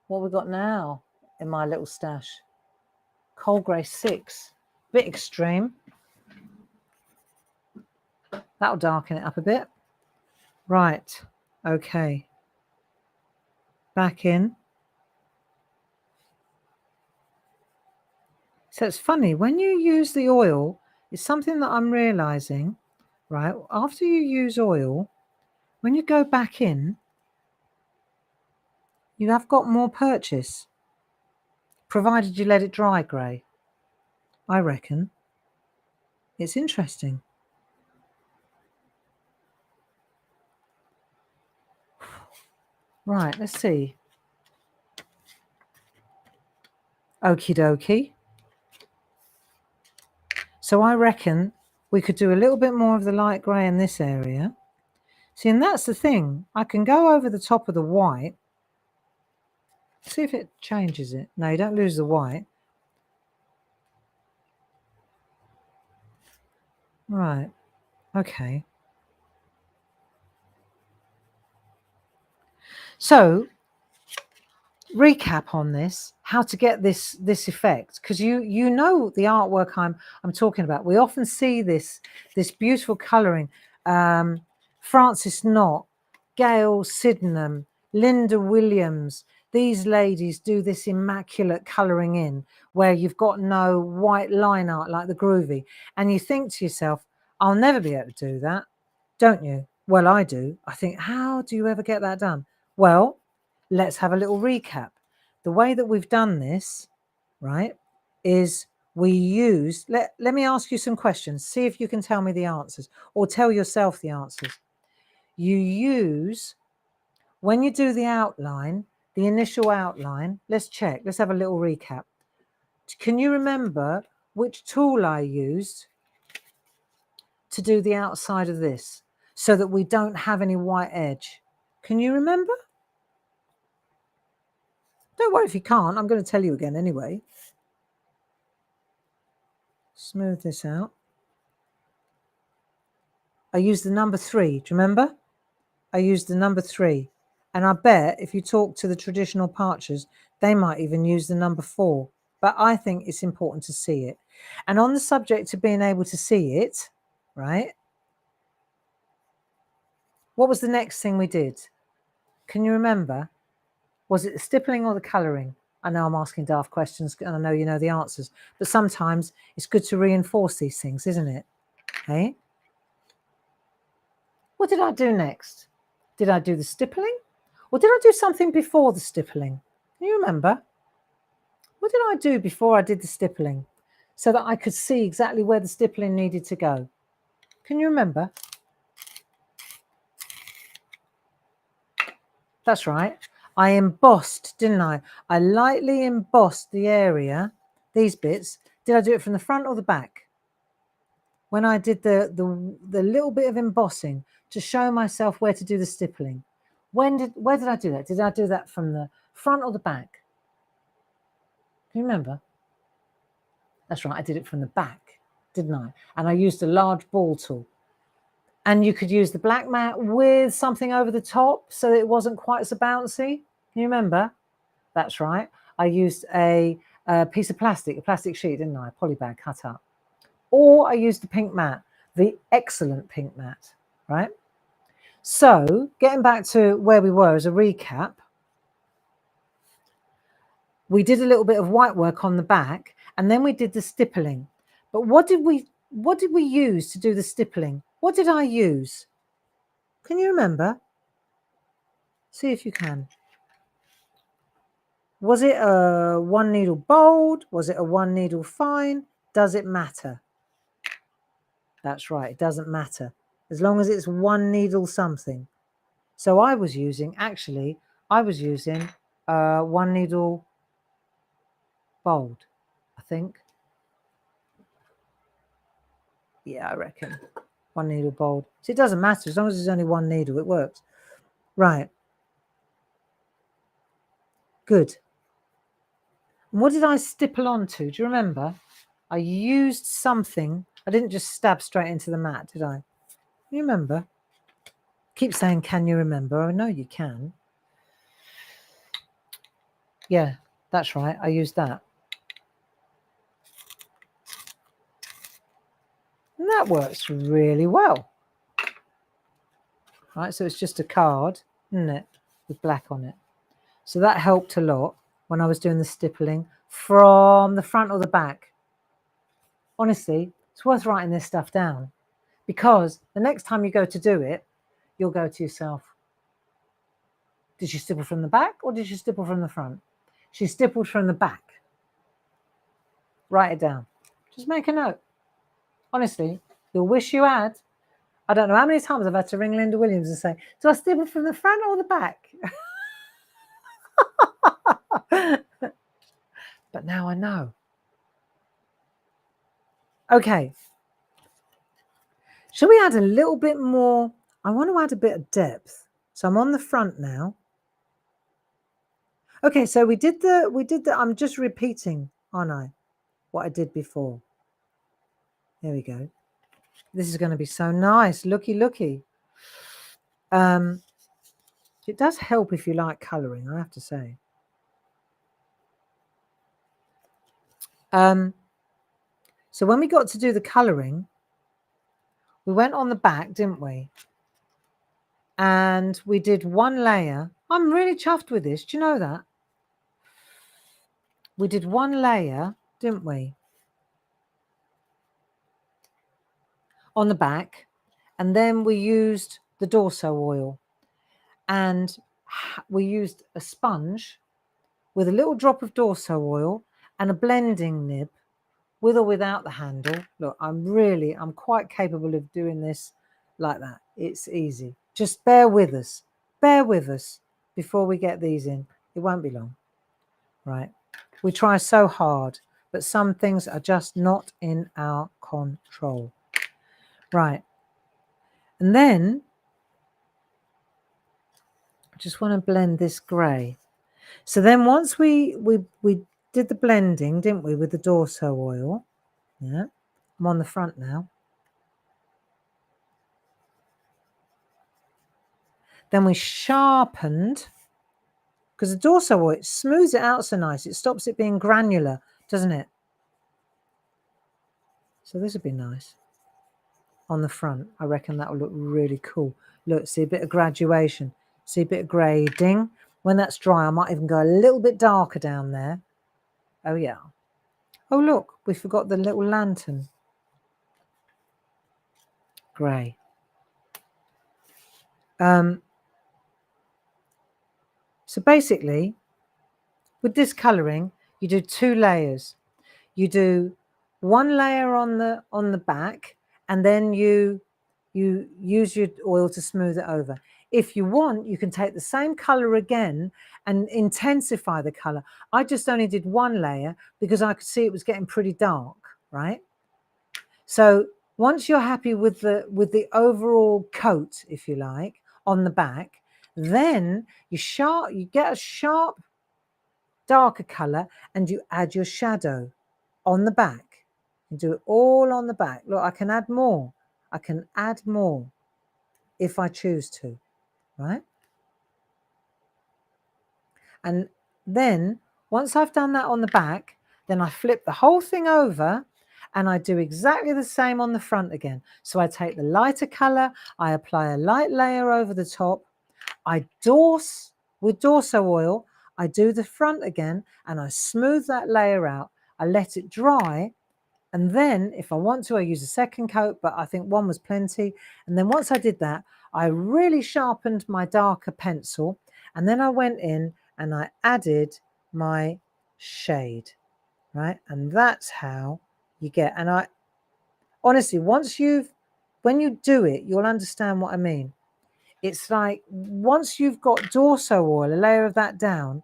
What have we got now in my little stash? Cold grey 6. Bit extreme. That'll darken it up a bit. Right. Okay. Back in. So it's funny, when you use the oil, it's something that I'm realising, right? After you use oil, when you go back in, you have got more purchase, provided you let it dry grey. I reckon. It's interesting. Right, let's see. Okie dokie. So I reckon we could do a little bit more of the light grey in this area. See, and that's the thing. I can go over the top of the white See if it changes it. No, you don't lose the white. Right. Okay. So recap on this, how to get this effect, because you know the artwork I'm talking about. We often see this beautiful colouring. Frances Knott, Gail Sydenham, Linda WiIlliams, these ladies do this immaculate colouring in where you've got no white line art like the Groovi, and you think to yourself, I'll never be able to do that, don't you? Well, I do. I think, how do you ever get that done? Well, let's have a little recap. The way that we've done this, right, is we use, let me ask you some questions. See if you can tell me the answers or tell yourself the answers. You use, when you do the outline, the initial outline, let's check. Let's have a little recap. Can you remember which tool I used to do the outside of this so that we don't have any white edge? Can you remember? Don't worry if you can't. I'm going to tell you again anyway. Smooth this out. I used the number 3. Do you remember? I used the number 3. And I bet if you talk to the traditional parchers, they might even use the number 4. But I think it's important to see it. And on the subject of being able to see it, right? What was the next thing we did? Can you remember? Was it the stippling or the colouring? I know I'm asking daft questions and I know you know the answers, but sometimes it's good to reinforce these things, isn't it? Hey? What did I do next? Did I do the stippling? Or did I do something before the stippling? Can you remember? What did I do before I did the stippling so that I could see exactly where the stippling needed to go? Can you remember? That's right. I embossed, didn't I? I lightly embossed the area, these bits. Did I do it from the front or the back? When I did the little bit of embossing to show myself where to do the stippling. Where did I do that? Did I do that from the front or the back? Can you remember? That's right, I did it from the back, didn't I? And I used a large ball tool. And you could use the black mat with something over the top so that it wasn't quite so bouncy. Can you remember? That's right. I used a piece of plastic, a plastic sheet, didn't I? A polybag cut up. Or I used the pink mat, the excellent pink mat, right? So getting back to where we were as a recap, we did a little bit of white work on the back and then we did the stippling. But what did we use to do the stippling? What did I use? Can you remember? See if you can. Was it a 1 needle bold? Was it a 1 needle fine? Does it matter? That's right, it doesn't matter. As long as it's 1 needle something. So I was using 1 needle bold, I think. Yeah, I reckon. 1 needle bold. So it doesn't matter. As long as there's only 1 needle, it works. Right. Good. And what did I stipple onto? Do you remember? I used something. I didn't just stab straight into the mat, did I? You remember? Keep saying, can you remember? I know you can. Yeah, that's right. I used that. And that works really well. Right, so it's just a card, isn't it? With black on it. So that helped a lot when I was doing the stippling from the front or the back. Honestly, it's worth writing this stuff down because the next time you go to do it, you'll go to yourself, did you stipple from the back or did you stipple from the front? She stippled from the back. Write it down. Just make a note. Honestly, you'll wish you had. I don't know how many times I've had to ring Linda WiIlliams and say, do I stipple from the front or the back? But now I know. Okay. Shall we add a little bit more? I want to add a bit of depth. So I'm on the front now. Okay, so we did the, I'm just repeating, aren't I? What I did before. There we go. This is going to be so nice. Looky. It does help if you like colouring, I have to say. So when we got to do the colouring, we went on the back, didn't we? And we did one layer. I'm really chuffed with this. Do you know that? We did one layer, didn't we? On the back. And then we used the Dorso oil. And we used a sponge with a little drop of Dorso oil and a blending nib, with or without the handle. Look, I'm quite capable of doing this like that. It's easy. Just bear with us. Bear with us before we get these in. It won't be long, right? We try so hard, but some things are just not in our control. Right. And then I just want to blend this grey. So then once we did the blending, didn't we, with the Dorso oil? Yeah. I'm on the front now. Then we sharpened, because the Dorso oil, it smooths it out so nice. It stops it being granular, doesn't it? So this would be nice. On the front, I reckon that will look really cool. Look, see a bit of graduation. See a bit of grading. When that's dry, I might even go a little bit darker down there. Oh, yeah. Oh, look, we forgot the little lantern. Grey. So basically, with this colouring, you do 2 layers. You do one layer on the back, and then you use your oil to smooth it over. If you want, you can take the same colour again and intensify the colour. I just only did one layer because I could see it was getting pretty dark, right? So once you're happy with the overall coat, if you like, on the back, then you get a sharp darker colour and you add your shadow on the back. You do it all on the back. Look, I can add more. I can add more if I choose to, right? And then once I've done that on the back, then I flip the whole thing over and I do exactly the same on the front again. So I take the lighter colour, I apply a light layer over the top, I dorse with Dorso oil, I do the front again and I smooth that layer out. I let it dry, and then if I want to, I use a second coat, but I think one was plenty. And then once I did that, I really sharpened my darker pencil, and then I went in and I added my shade, right? And that's how you get, and I honestly, when you do it, you'll understand what I mean. It's like once you've got Dorso oil, a layer of that down,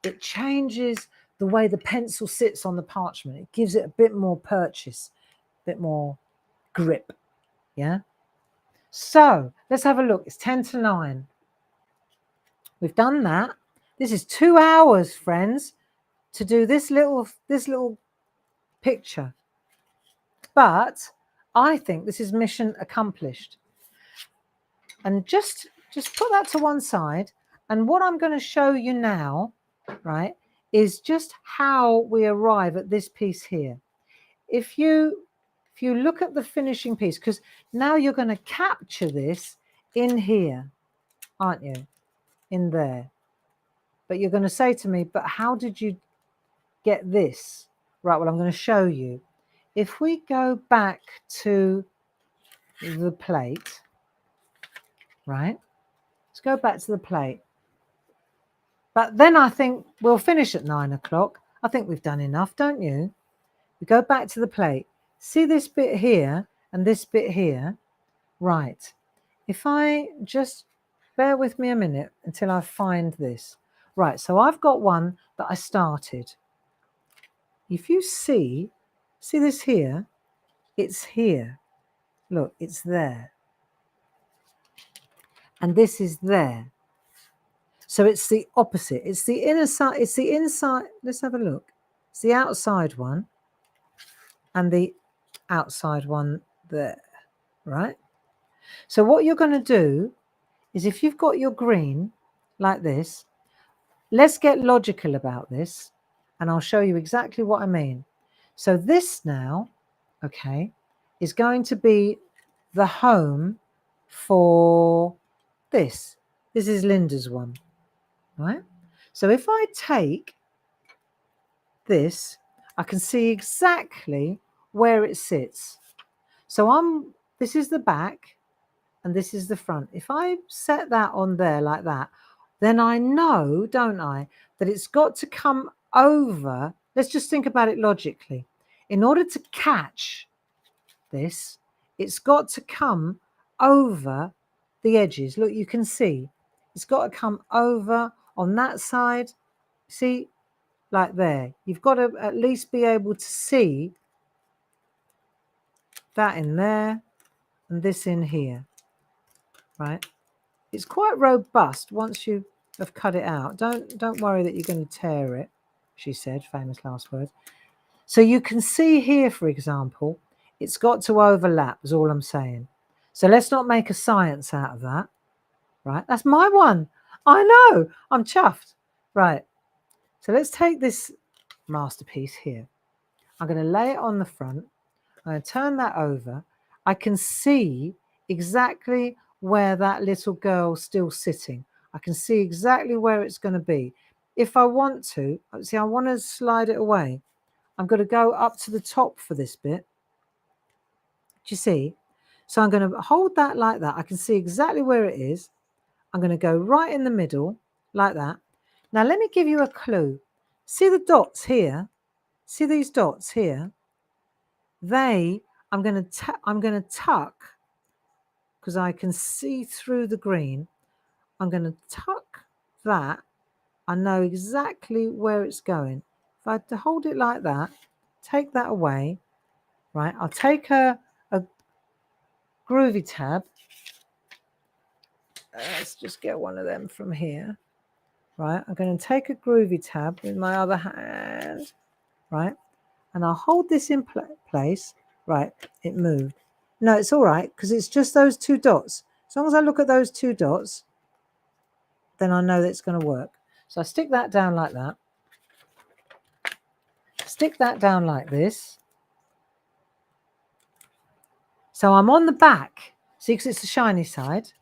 it changes the way the pencil sits on the parchment. It gives it a bit more purchase, a bit more grip. Yeah. So let's have a look. It's 10 to 9. We've done that. This is 2 hours, friends, to do this little picture. But I think this is mission accomplished. And just put that to one side. And what I'm going to show you now, right, is just how we arrive at this piece here. If you look at the finishing piece, because now you're going to capture this in here, aren't you? In there. But you're going to say to me, but how did you get this? Right, well, I'm going to show you. If we go back to the plate, right? Let's go back to the plate. But then I think we'll finish at 9 o'clock. I think we've done enough, don't you? We go back to the plate. See this bit here and this bit here? Right. If I just bear with me a minute until I find this. Right, so I've got one that I started. If you see this here? It's here. Look, it's there. And this is there. So it's the opposite. It's the inner side. It's the inside. Let's have a look. It's the outside one and the outside one there, right? So what you're going to do is, if you've got your green like this, let's get logical about this, and I'll show you exactly what I mean. So this now, okay, is going to be the home for this. This is Linda's one, right? So if I take this, I can see exactly where it sits. So this is the back and this is the front. If I set that on there like that, then I know, don't I, that it's got to come over. Let's just think about it logically. In order to catch this, it's got to come over the edges. Look, you can see it's got to come over on that side. See, like there. You've got to at least be able to see that in there and this in here, right? It's quite robust once you have cut it out. Don't worry that you're going to tear it, she said, famous last words. So you can see here, for example, it's got to overlap, is all I'm saying. So let's not make a science out of that, right? That's my one. I know, I'm chuffed. Right, so let's take this masterpiece here. I'm going to lay it on the front. I'm going to turn that over. I can see exactly where that little girl's still sitting. I can see exactly where it's going to be. If I want to, see, I want to slide it away. I'm going to go up to the top for this bit. Do you see? So I'm going to hold that like that. I can see exactly where it is. I'm going to go right in the middle like that. Now let me give you a clue. See the dots here? See these dots here? I'm going to tuck, because I can see through the green. I'm going to tuck that. I know exactly where it's going. If I had to hold it like that, take that away, right? I'll take a Groovi tab. Let's just get one of them from here, right? I'm going to take a Groovi tab with my other hand, right? And I'll hold this in place. Right, it moved. No, it's all right, because it's just those two dots. As long as I look at those two dots, then I know that it's going to work. So I stick that down like that. Stick that down like this. So I'm on the back. See, because it's the shiny side.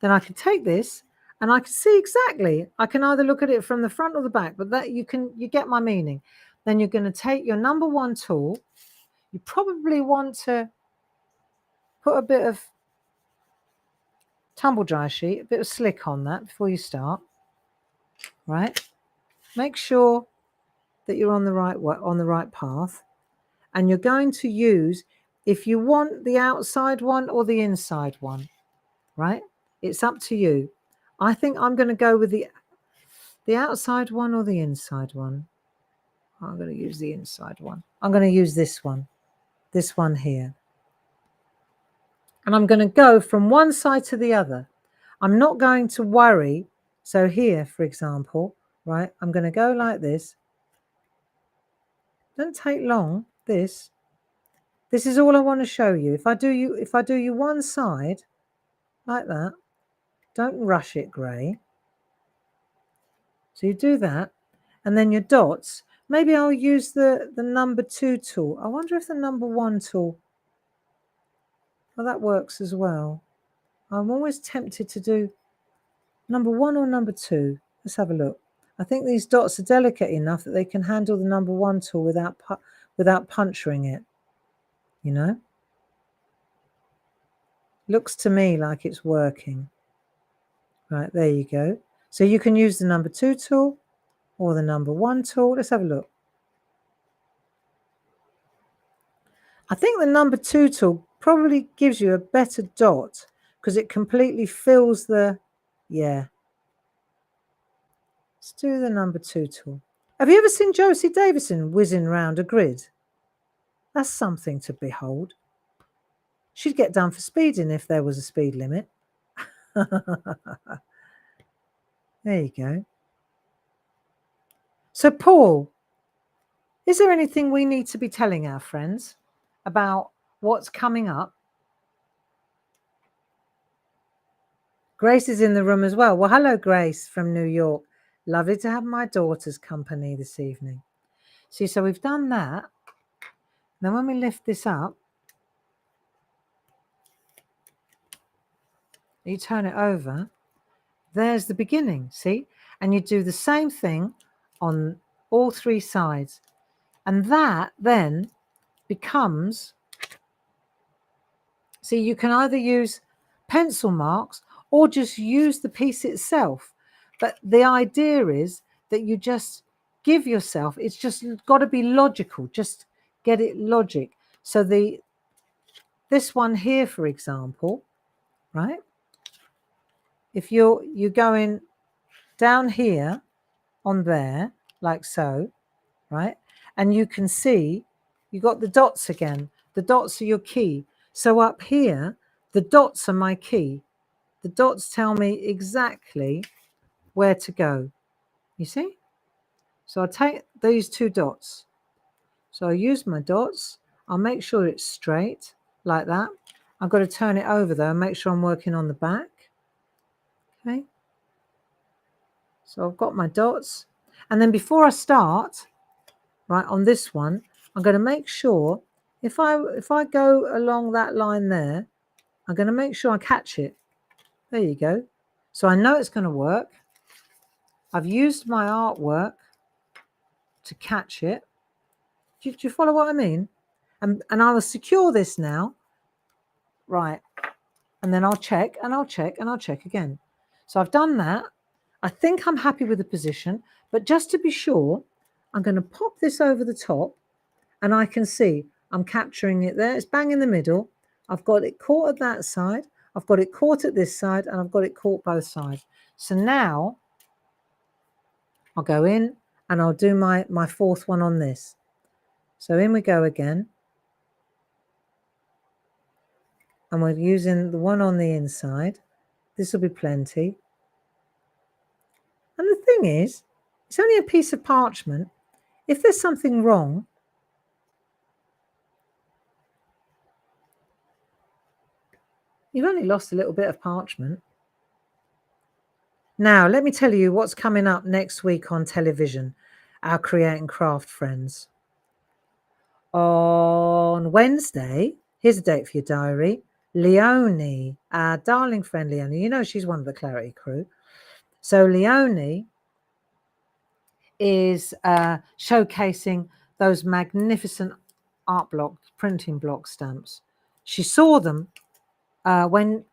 Then I can take this and I can see exactly. I can either look at it from the front or the back, but that you get my meaning. Then you're going to take your number one tool. You probably want to put a bit of tumble dry sheet, a bit of slick on that before you start, right? Make sure that you're on the right path, and you're going to use, if you want the outside one or the inside one, right? It's up to you. I think I'm going to go with the outside one or the inside one. I'm going to use the inside one. I'm going to use this one here. And I'm going to go from one side to the other. I'm not going to worry. So here, for example, right, I'm going to go like this. Don't take long. This is all I want to show you. If I do you one side like that, don't rush it, Gray. So you do that, and then your dots. Maybe I'll use the number 2 tool. I wonder if the number 1 tool, well, that works as well. I'm always tempted to do number 1 or number 2. Let's have a look. I think these dots are delicate enough that they can handle the number 1 tool without puncturing it. You know? Looks to me like it's working. Right, there you go. So you can use the number 2 tool or the number 1 tool. Let's have a look. I think the number 2 tool probably gives you a better dot because it completely fills the, yeah. Let's do the number 2 tool. Have you ever seen Josie Davison whizzing round a grid? That's something to behold. She'd get done for speeding if there was a speed limit. There you go. So, Paul, is there anything we need to be telling our friends about what's coming up? Grace is in the room as well. Well, hello, Grace from New York. Lovely to have my daughter's company this evening. See, so we've done that. Then when we lift this up, you turn it over, there's the beginning, see? And you do the same thing on all three sides. And that then becomes, see, you can either use pencil marks or just use the piece itself. But the idea is that you just give yourself, it's just got to be logical, just get it logic. So this one here, for example, right? If you're going down here on there, like so, right? And you can see you got the dots again. The dots are your key. So up here, the dots are my key. The dots tell me exactly where to go. You see? So I'll take these two dots. So I'll use my dots. I'll make sure it's straight like that. I've got to turn it over though and make sure I'm working on the back. Okay. So I've got my dots. And then before I start, right, on this one, I'm going to make sure if I go along that line there, I'm going to make sure I catch it. There you go. So I know it's going to work. I've used my artwork to catch it. Do you follow what I mean? And I will secure this now. Right. And then I'll check and I'll check and I'll check again. So I've done that. I think I'm happy with the position, but just to be sure, I'm going to pop this over the top and I can see I'm capturing it there. It's bang in the middle. I've got it caught at that side. I've got it caught at this side and I've got it caught both sides. So now I'll go in and I'll do my fourth one on this. So in we go again. And we're using the one on the inside. This will be plenty. And the thing is, it's only a piece of parchment. If there's something wrong, you've only lost a little bit of parchment. Now, let me tell you what's coming up next week on television, our Create and Craft friends. On Wednesday, here's a date for your diary, Leonie, our darling friend Leonie. You know she's one of the Clarity crew. So Leonie is showcasing those magnificent art block, printing block stamps. She saw them when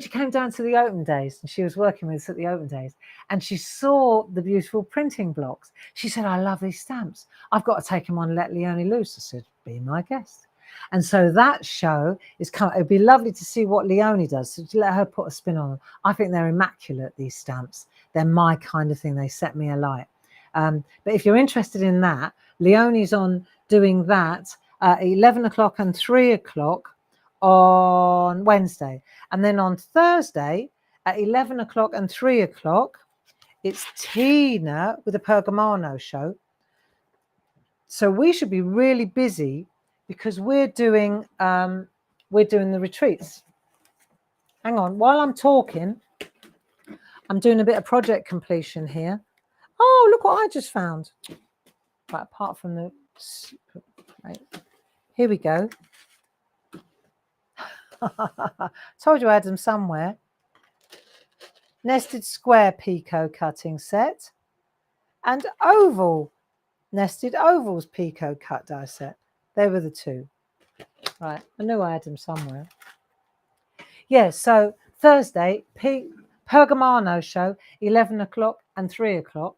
she came down to the open days, and she was working with us at the open days, and she saw the beautiful printing blocks. She said, I love these stamps. I've got to take them on and let Leonie loose. I said, be my guest. And so that show is coming. It'd be lovely to see what Leonie does. So to let her put a spin on them. I think they're immaculate, these stamps. They're my kind of thing. They set me alight. But if you're interested in that, Leonie's on doing that at 11 o'clock and 3 o'clock on Wednesday. And then on Thursday at 11 o'clock and 3 o'clock, it's Tina with the Pergamano show. So we should be really busy because we're doing the retreats. Hang on, while I'm talking, I'm doing a bit of project completion here. Oh, look what I just found. Right, apart from the... Right, here we go. Told you I had them somewhere. Nested square picot cutting set and oval, nested ovals picot cut die set. They were the two. Right, I knew I had them somewhere. Yeah, so Thursday, Pergamano show, 11 o'clock and 3 o'clock.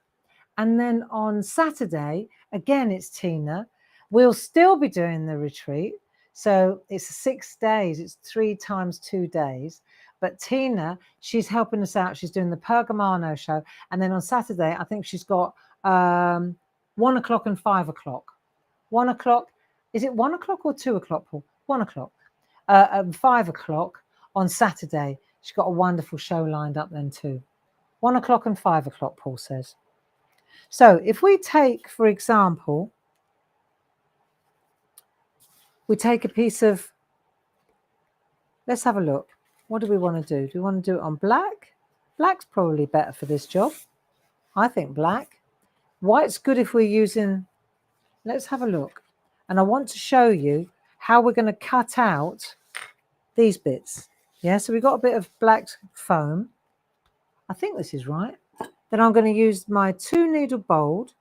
And then on Saturday, again, it's Tina. We'll still be doing the retreat. So it's 6 days. It's 3 times 2 days. But Tina, she's helping us out. She's doing the Pergamano show. And then on Saturday, I think she's got 1 o'clock and 5 o'clock. 1 o'clock. Is it 1 o'clock or 2 o'clock, Paul? 1 o'clock. 5 o'clock on Saturday. She's got a wonderful show lined up then too. 1 o'clock and 5 o'clock, Paul says. So if we take, for example, we take a piece of, let's have a look. What do we want to do? Do we want to do it on black? Black's probably better for this job. I think black. White's good if we're using, let's have a look. And I want to show you how we're going to cut out these bits. Yeah, so we've got a bit of black foam. I think this is right. Then I'm going to use my 2 needle bold.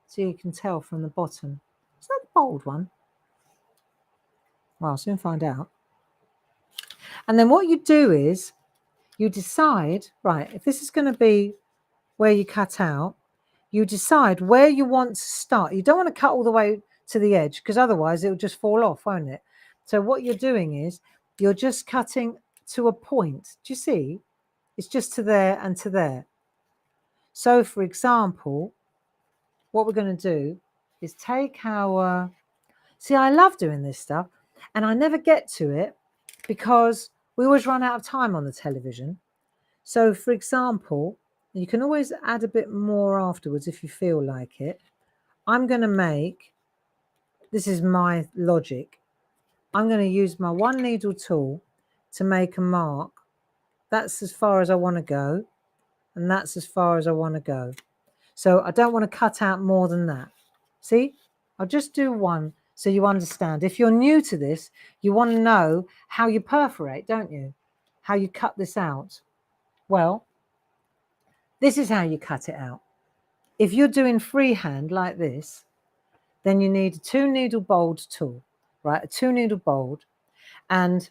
So you can tell from the bottom. Is that the bold one? Well, I'll soon find out. And then what you do is you decide, right, if this is going to be where you cut out, you decide where you want to start. You don't want to cut all the way to the edge because otherwise it will just fall off, won't it? So what you're doing is you're just cutting to a point. Do you see? It's just to there and to there. So for example, what we're going to do is take our, see, I love doing this stuff and I never get to it because we always run out of time on the television. So for example, you can always add a bit more afterwards if you feel like it. I'm going to make, this is my logic, I'm going to use my 1 needle tool to make a mark. That's as far as I want to go, and that's as far as I want to go. So I don't want to cut out more than that. See, I'll just do one so you understand. If you're new to this, you want to know how you perforate, don't you? How you cut this out. Well, this is how you cut it out. If you're doing freehand like this, then you need a 2 needle bold tool, right? A 2 needle bold, and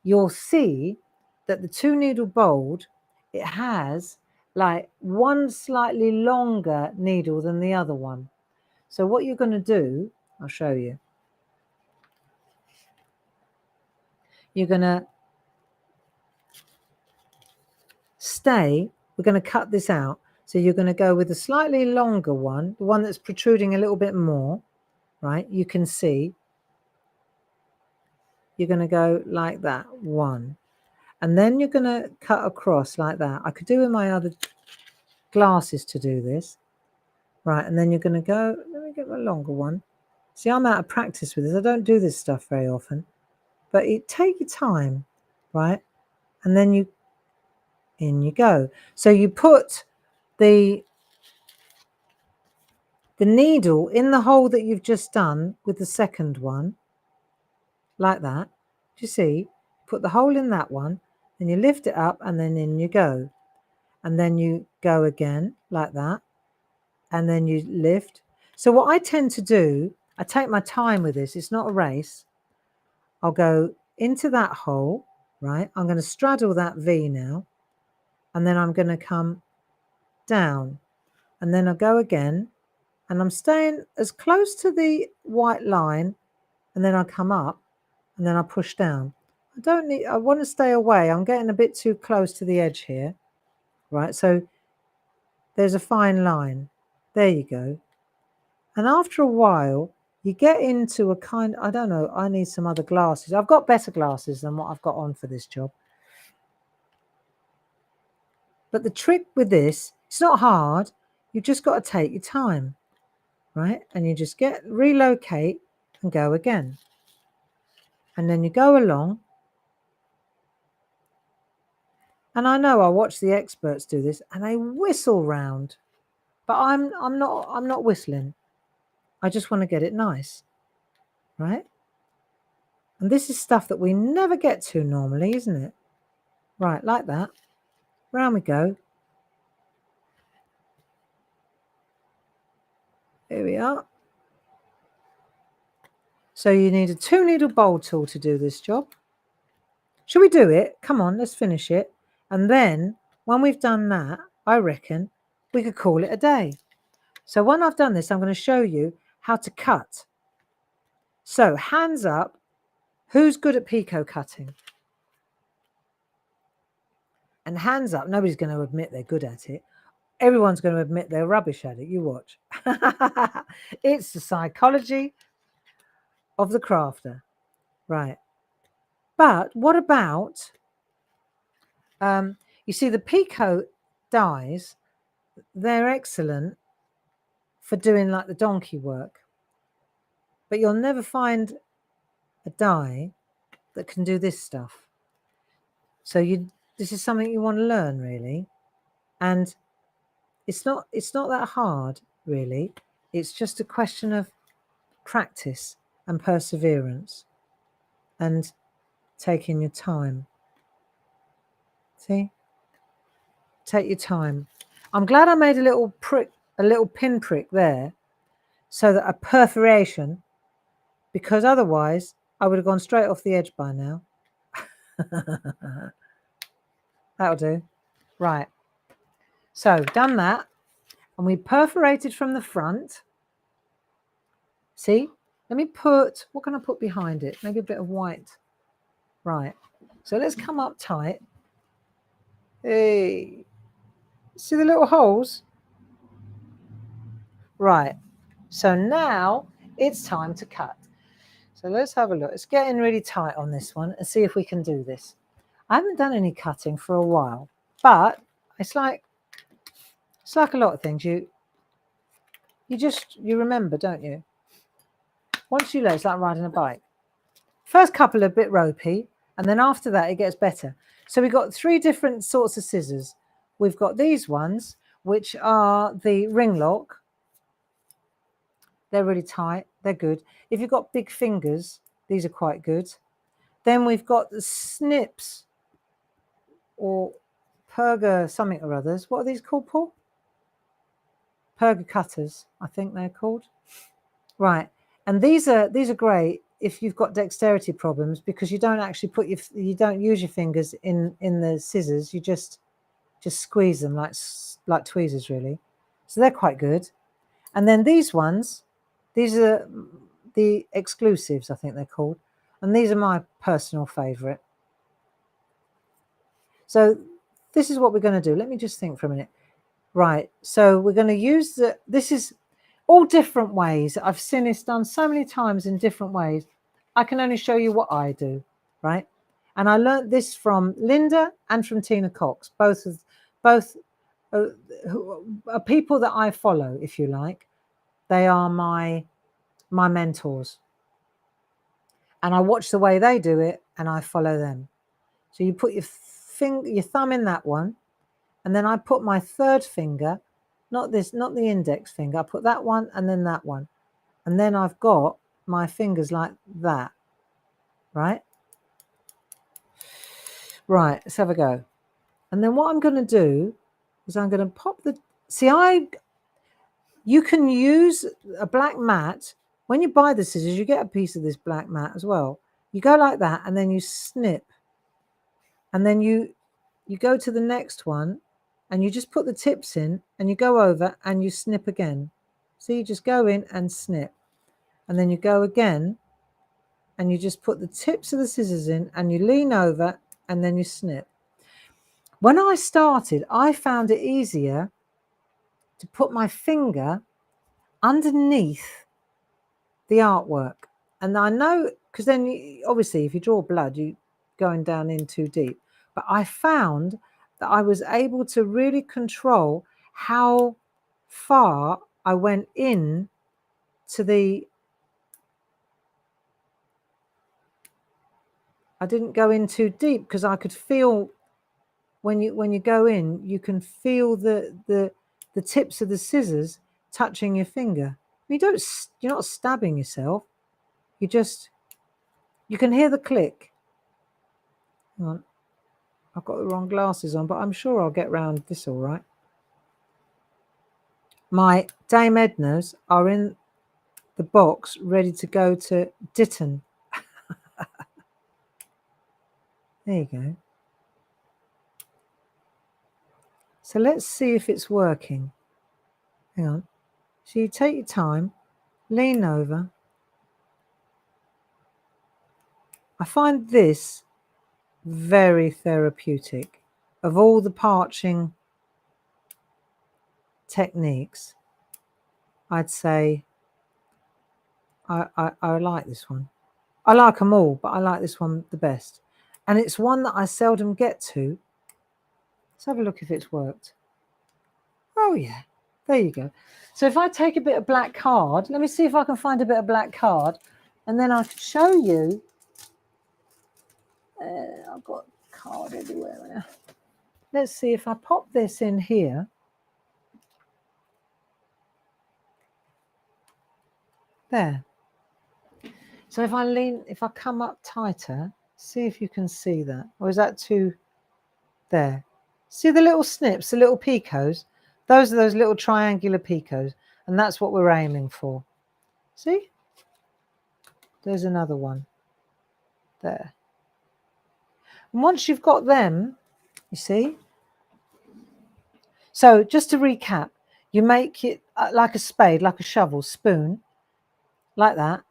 you'll see that the 2 needle bold, it has like one slightly longer needle than the other one. So what you're going to do, I'll show you. You're going to stay, we're going to cut this out. So you're going to go with a slightly longer one, the one that's protruding a little bit more, right? You can see. You're going to go like that, one. And then you're going to cut across like that. I could do with my other glasses to do this. Right, and then you're going to go, let me get my longer one. See, I'm out of practice with this. I don't do this stuff very often. But take your time, right? And then in you go. So you put the needle in the hole that you've just done with the second one, like that. Do you see? Put the hole in that one, then you lift it up, and then in you go. And then you go again, like that. And then you lift. So what I tend to do, I take my time with this. It's not a race. I'll go into that hole, right? I'm going to straddle that V now. And then I'm going to come down. And then I'll go again. And I'm staying as close to the white line. And then I'll come up. And then I'll push down. I want to stay away. I'm getting a bit too close to the edge here. Right? So there's a fine line. There you go. And after a while, you get into a kind, I don't know, I need some other glasses. I've got better glasses than what I've got on for this job. But the trick with this, it's not hard. You've just got to take your time, right? And you just relocate and go again. And then you go along. And I know I watch the experts do this and they whistle round. But I'm not whistling. I just want to get it nice, right? And this is stuff that we never get to normally, isn't it? Right, like that. Round we go. Here we are. So you need a 2 needle bold tool to do this job. Shall we do it? Come on, let's finish it. And then when we've done that, I reckon we could call it a day. So when I've done this, I'm going to show you how to cut. So hands up. Who's good at picot cutting? And hands up. Nobody's going to admit they're good at it. Everyone's going to admit they're rubbish at it. You watch. It's the psychology of the crafter. Right. But what about, You see, the Picot dies, they're excellent for doing like the donkey work, but you'll never find a die that can do this stuff. So this is something you want to learn, really, and it's not that hard, really. It's just a question of practice and perseverance and taking your time. See, take your time. I'm glad I made a little prick, a little pinprick there, so that a perforation, because otherwise I would have gone straight off the edge by now. That'll do. Right. So done that, and we perforated from the front. See, let me put, what can I put behind it? Maybe a bit of white. Right. So let's come up tight. Hey, see the little holes? Right. So now it's time to cut. So let's have a look. It's getting really tight on this one and see if we can do this. I haven't done any cutting for a while, but it's like a lot of things. You remember, don't you? Once you learn, it's like riding a bike. First couple are a bit ropey, and then after that it gets better. So we've got 3 different sorts of scissors. We've got these ones, which are the ring lock. They're really tight. They're good. If you've got big fingers, these are quite good. Then we've got the snips, or perga something or others. What are these called, Paul? Perga cutters, I think they're called. Right. And these are great if you've got dexterity problems, because you don't actually you don't use your fingers in the scissors. You just squeeze them like tweezers, really. So they're quite good. And then these ones, these are the exclusives, I think they're called, and these are my personal favorite. So this is what we're going to do. Let me just think for a minute. Right, so we're going to use this is all different ways. I've seen this done so many times in different ways. I can only show you what I do, right? And I learned this from Linda and from Tina Cox, both are people that I follow, if you like. They are my mentors, and I watch the way they do it and I follow them. So you put your thumb in that one, and then I put my third finger, not the index finger, I put that one and then that one, and then I've got my fingers like that. Right, let's have a go. And then what I'm going to do is I'm going to pop you can use a black mat. When you buy the scissors, you get a piece of this black mat as well. You go like that, and then you snip, and then you go to the next one, and you just put the tips in, and you go over and you snip again. So you just go in and snip, and then you go again, and you just put the tips of the scissors in, and you lean over, and then you snip. When I started, I found it easier to put my finger underneath the artwork. And I know, because then obviously if you draw blood, you're going down in too deep. But I found that I was able to really control how far I went in to I didn't go in too deep, because I could feel when you go in, you can feel the tips of the scissors touching your finger. You're not stabbing yourself. You can hear the click. Hang on. I've got the wrong glasses on, but I'm sure I'll get round this all right. My Dame Ednas are in the box ready to go to Ditton. There you go. So let's see if it's working. Hang on. So you take your time, lean over. I find this very therapeutic. Of all the parching techniques, I'd say I like this one. I like them all, but I like this one the best. And it's one that I seldom get to. Let's have a look if it's worked. Oh yeah, there you go. So if I take a bit of black card, let me see if I can find a bit of black card, and then I can show you. I've got card everywhere. Let's see if I pop this in here. There. So if I come up tighter, see if you can see that. Or is that too? There. See the little snips, the little picos? Those are those little triangular picos, and that's what we're aiming for. See? There's another one. There. And once you've got them, you see? So just to recap, you make it like a spade, like a shovel, spoon, like that.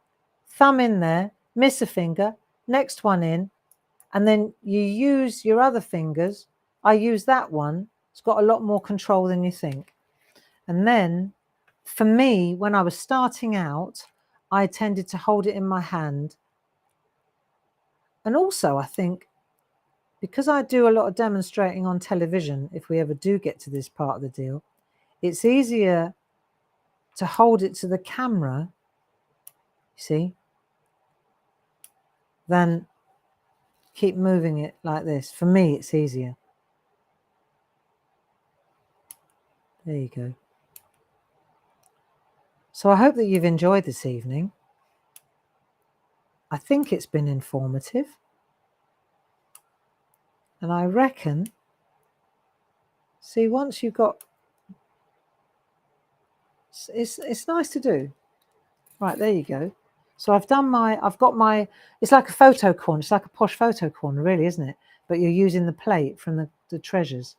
Thumb in there, miss a finger, next one in, and then you use your other fingers. I use that one. It's got a lot more control than you think. And then for me, when I was starting out, I tended to hold it in my hand. And also, I think, because I do a lot of demonstrating on television, if we ever do get to this part of the deal, it's easier to hold it to the camera, you see, than keep moving it like this. For me, it's easier. There you go. So I hope that you've enjoyed this evening. I think it's been informative. And I reckon, see, once you've got, it's nice to do. Right, there you go. So I've got my, it's like a photo corner. It's like a posh photo corner, really, isn't it? But you're using the plate from the treasures.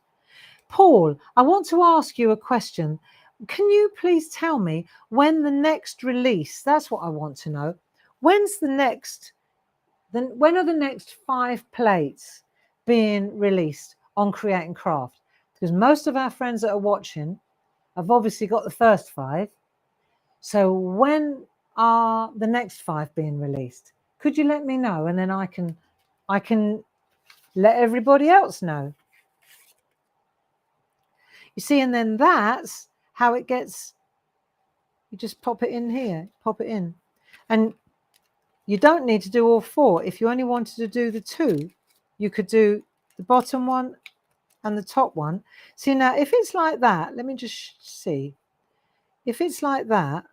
Paul, I want to ask you a question. Can you please tell me when the next release, that's what I want to know. When's the next, when are the next 5 plates being released on Create and Craft? Because most of our friends that are watching have obviously got the first 5. So when are the next 5 being released? Could you let me know? And then I can let everybody else know. You see, and then that's how it gets. You just pop it in here, pop it in. And you don't need to do all 4. If you only wanted to do the 2, you could do the bottom one and the top one. See, now, if it's like that, let me just see. If it's like that,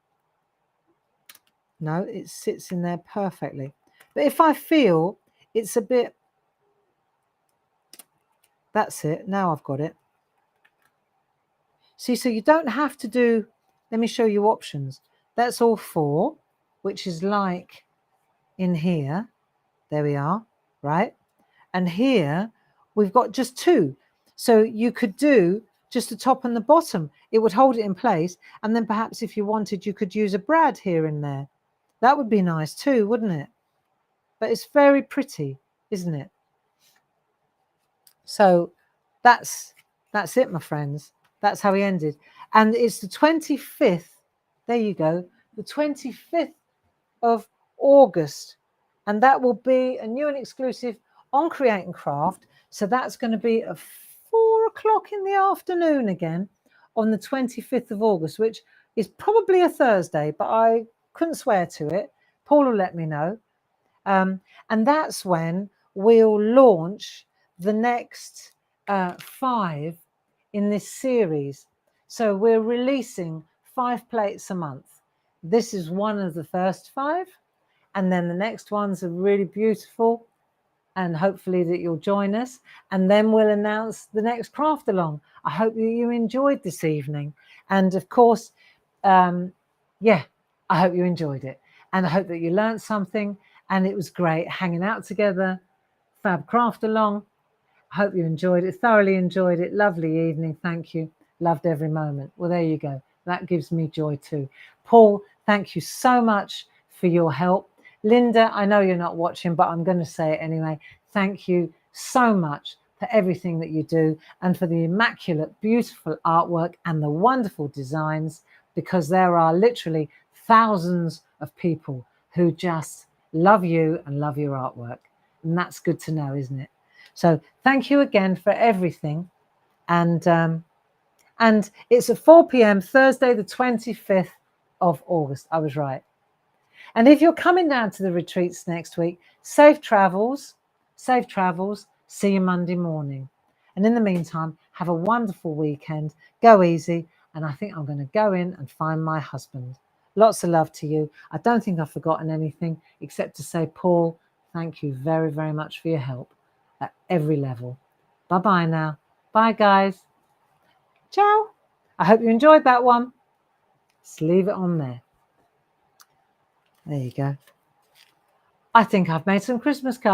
no, it sits in there perfectly. But if I feel it's a bit, that's it. Now I've got it. See, so you don't have to do, let me show you options. That's all 4, which is like in here. There we are, right? And here we've got just 2. So you could do just the top and the bottom. It would hold it in place. And then perhaps if you wanted, you could use a brad here and there. That would be nice too, wouldn't it? But it's very pretty, isn't it? So that's it, my friends. That's how he ended. And it's the 25th. There you go. The 25th of August. And that will be a new and exclusive on Create and Craft. So that's going to be at 4 o'clock in the afternoon again on the 25th of August, which is probably a Thursday, but I couldn't swear to it. Paul will let me know. And that's when we'll launch the next 5 in this series. So we're releasing 5 plates a month. This is one of the first 5. And then the next ones are really beautiful. And hopefully that you'll join us. And then we'll announce the next craft along. I hope that you enjoyed this evening. And of course, yeah, I hope you enjoyed it. And I hope that you learned something. And it was great hanging out together. Fab craft along. I hope you enjoyed it, thoroughly enjoyed it. Lovely evening. Thank you. Loved every moment. Well, there you go. That gives me joy too. Paul, thank you so much for your help. Linda, I know you're not watching, but I'm going to say it anyway. Thank you so much for everything that you do and for the immaculate, beautiful artwork and the wonderful designs, because there are literally thousands of people who just love you and love your artwork. And that's good to know, isn't it? So thank you again for everything. And it's at 4 p.m. Thursday, the 25th of August. I was right. And if you're coming down to the retreats next week, safe travels. Safe travels. See you Monday morning. And in the meantime, have a wonderful weekend. Go easy. And I think I'm going to go in and find my husband. Lots of love to you. I don't think I've forgotten anything except to say, Paul, thank you very, very much for your help at every level. Bye-bye now. Bye, guys. Ciao. I hope you enjoyed that one. Just leave it on there. There you go. I think I've made some Christmas cards.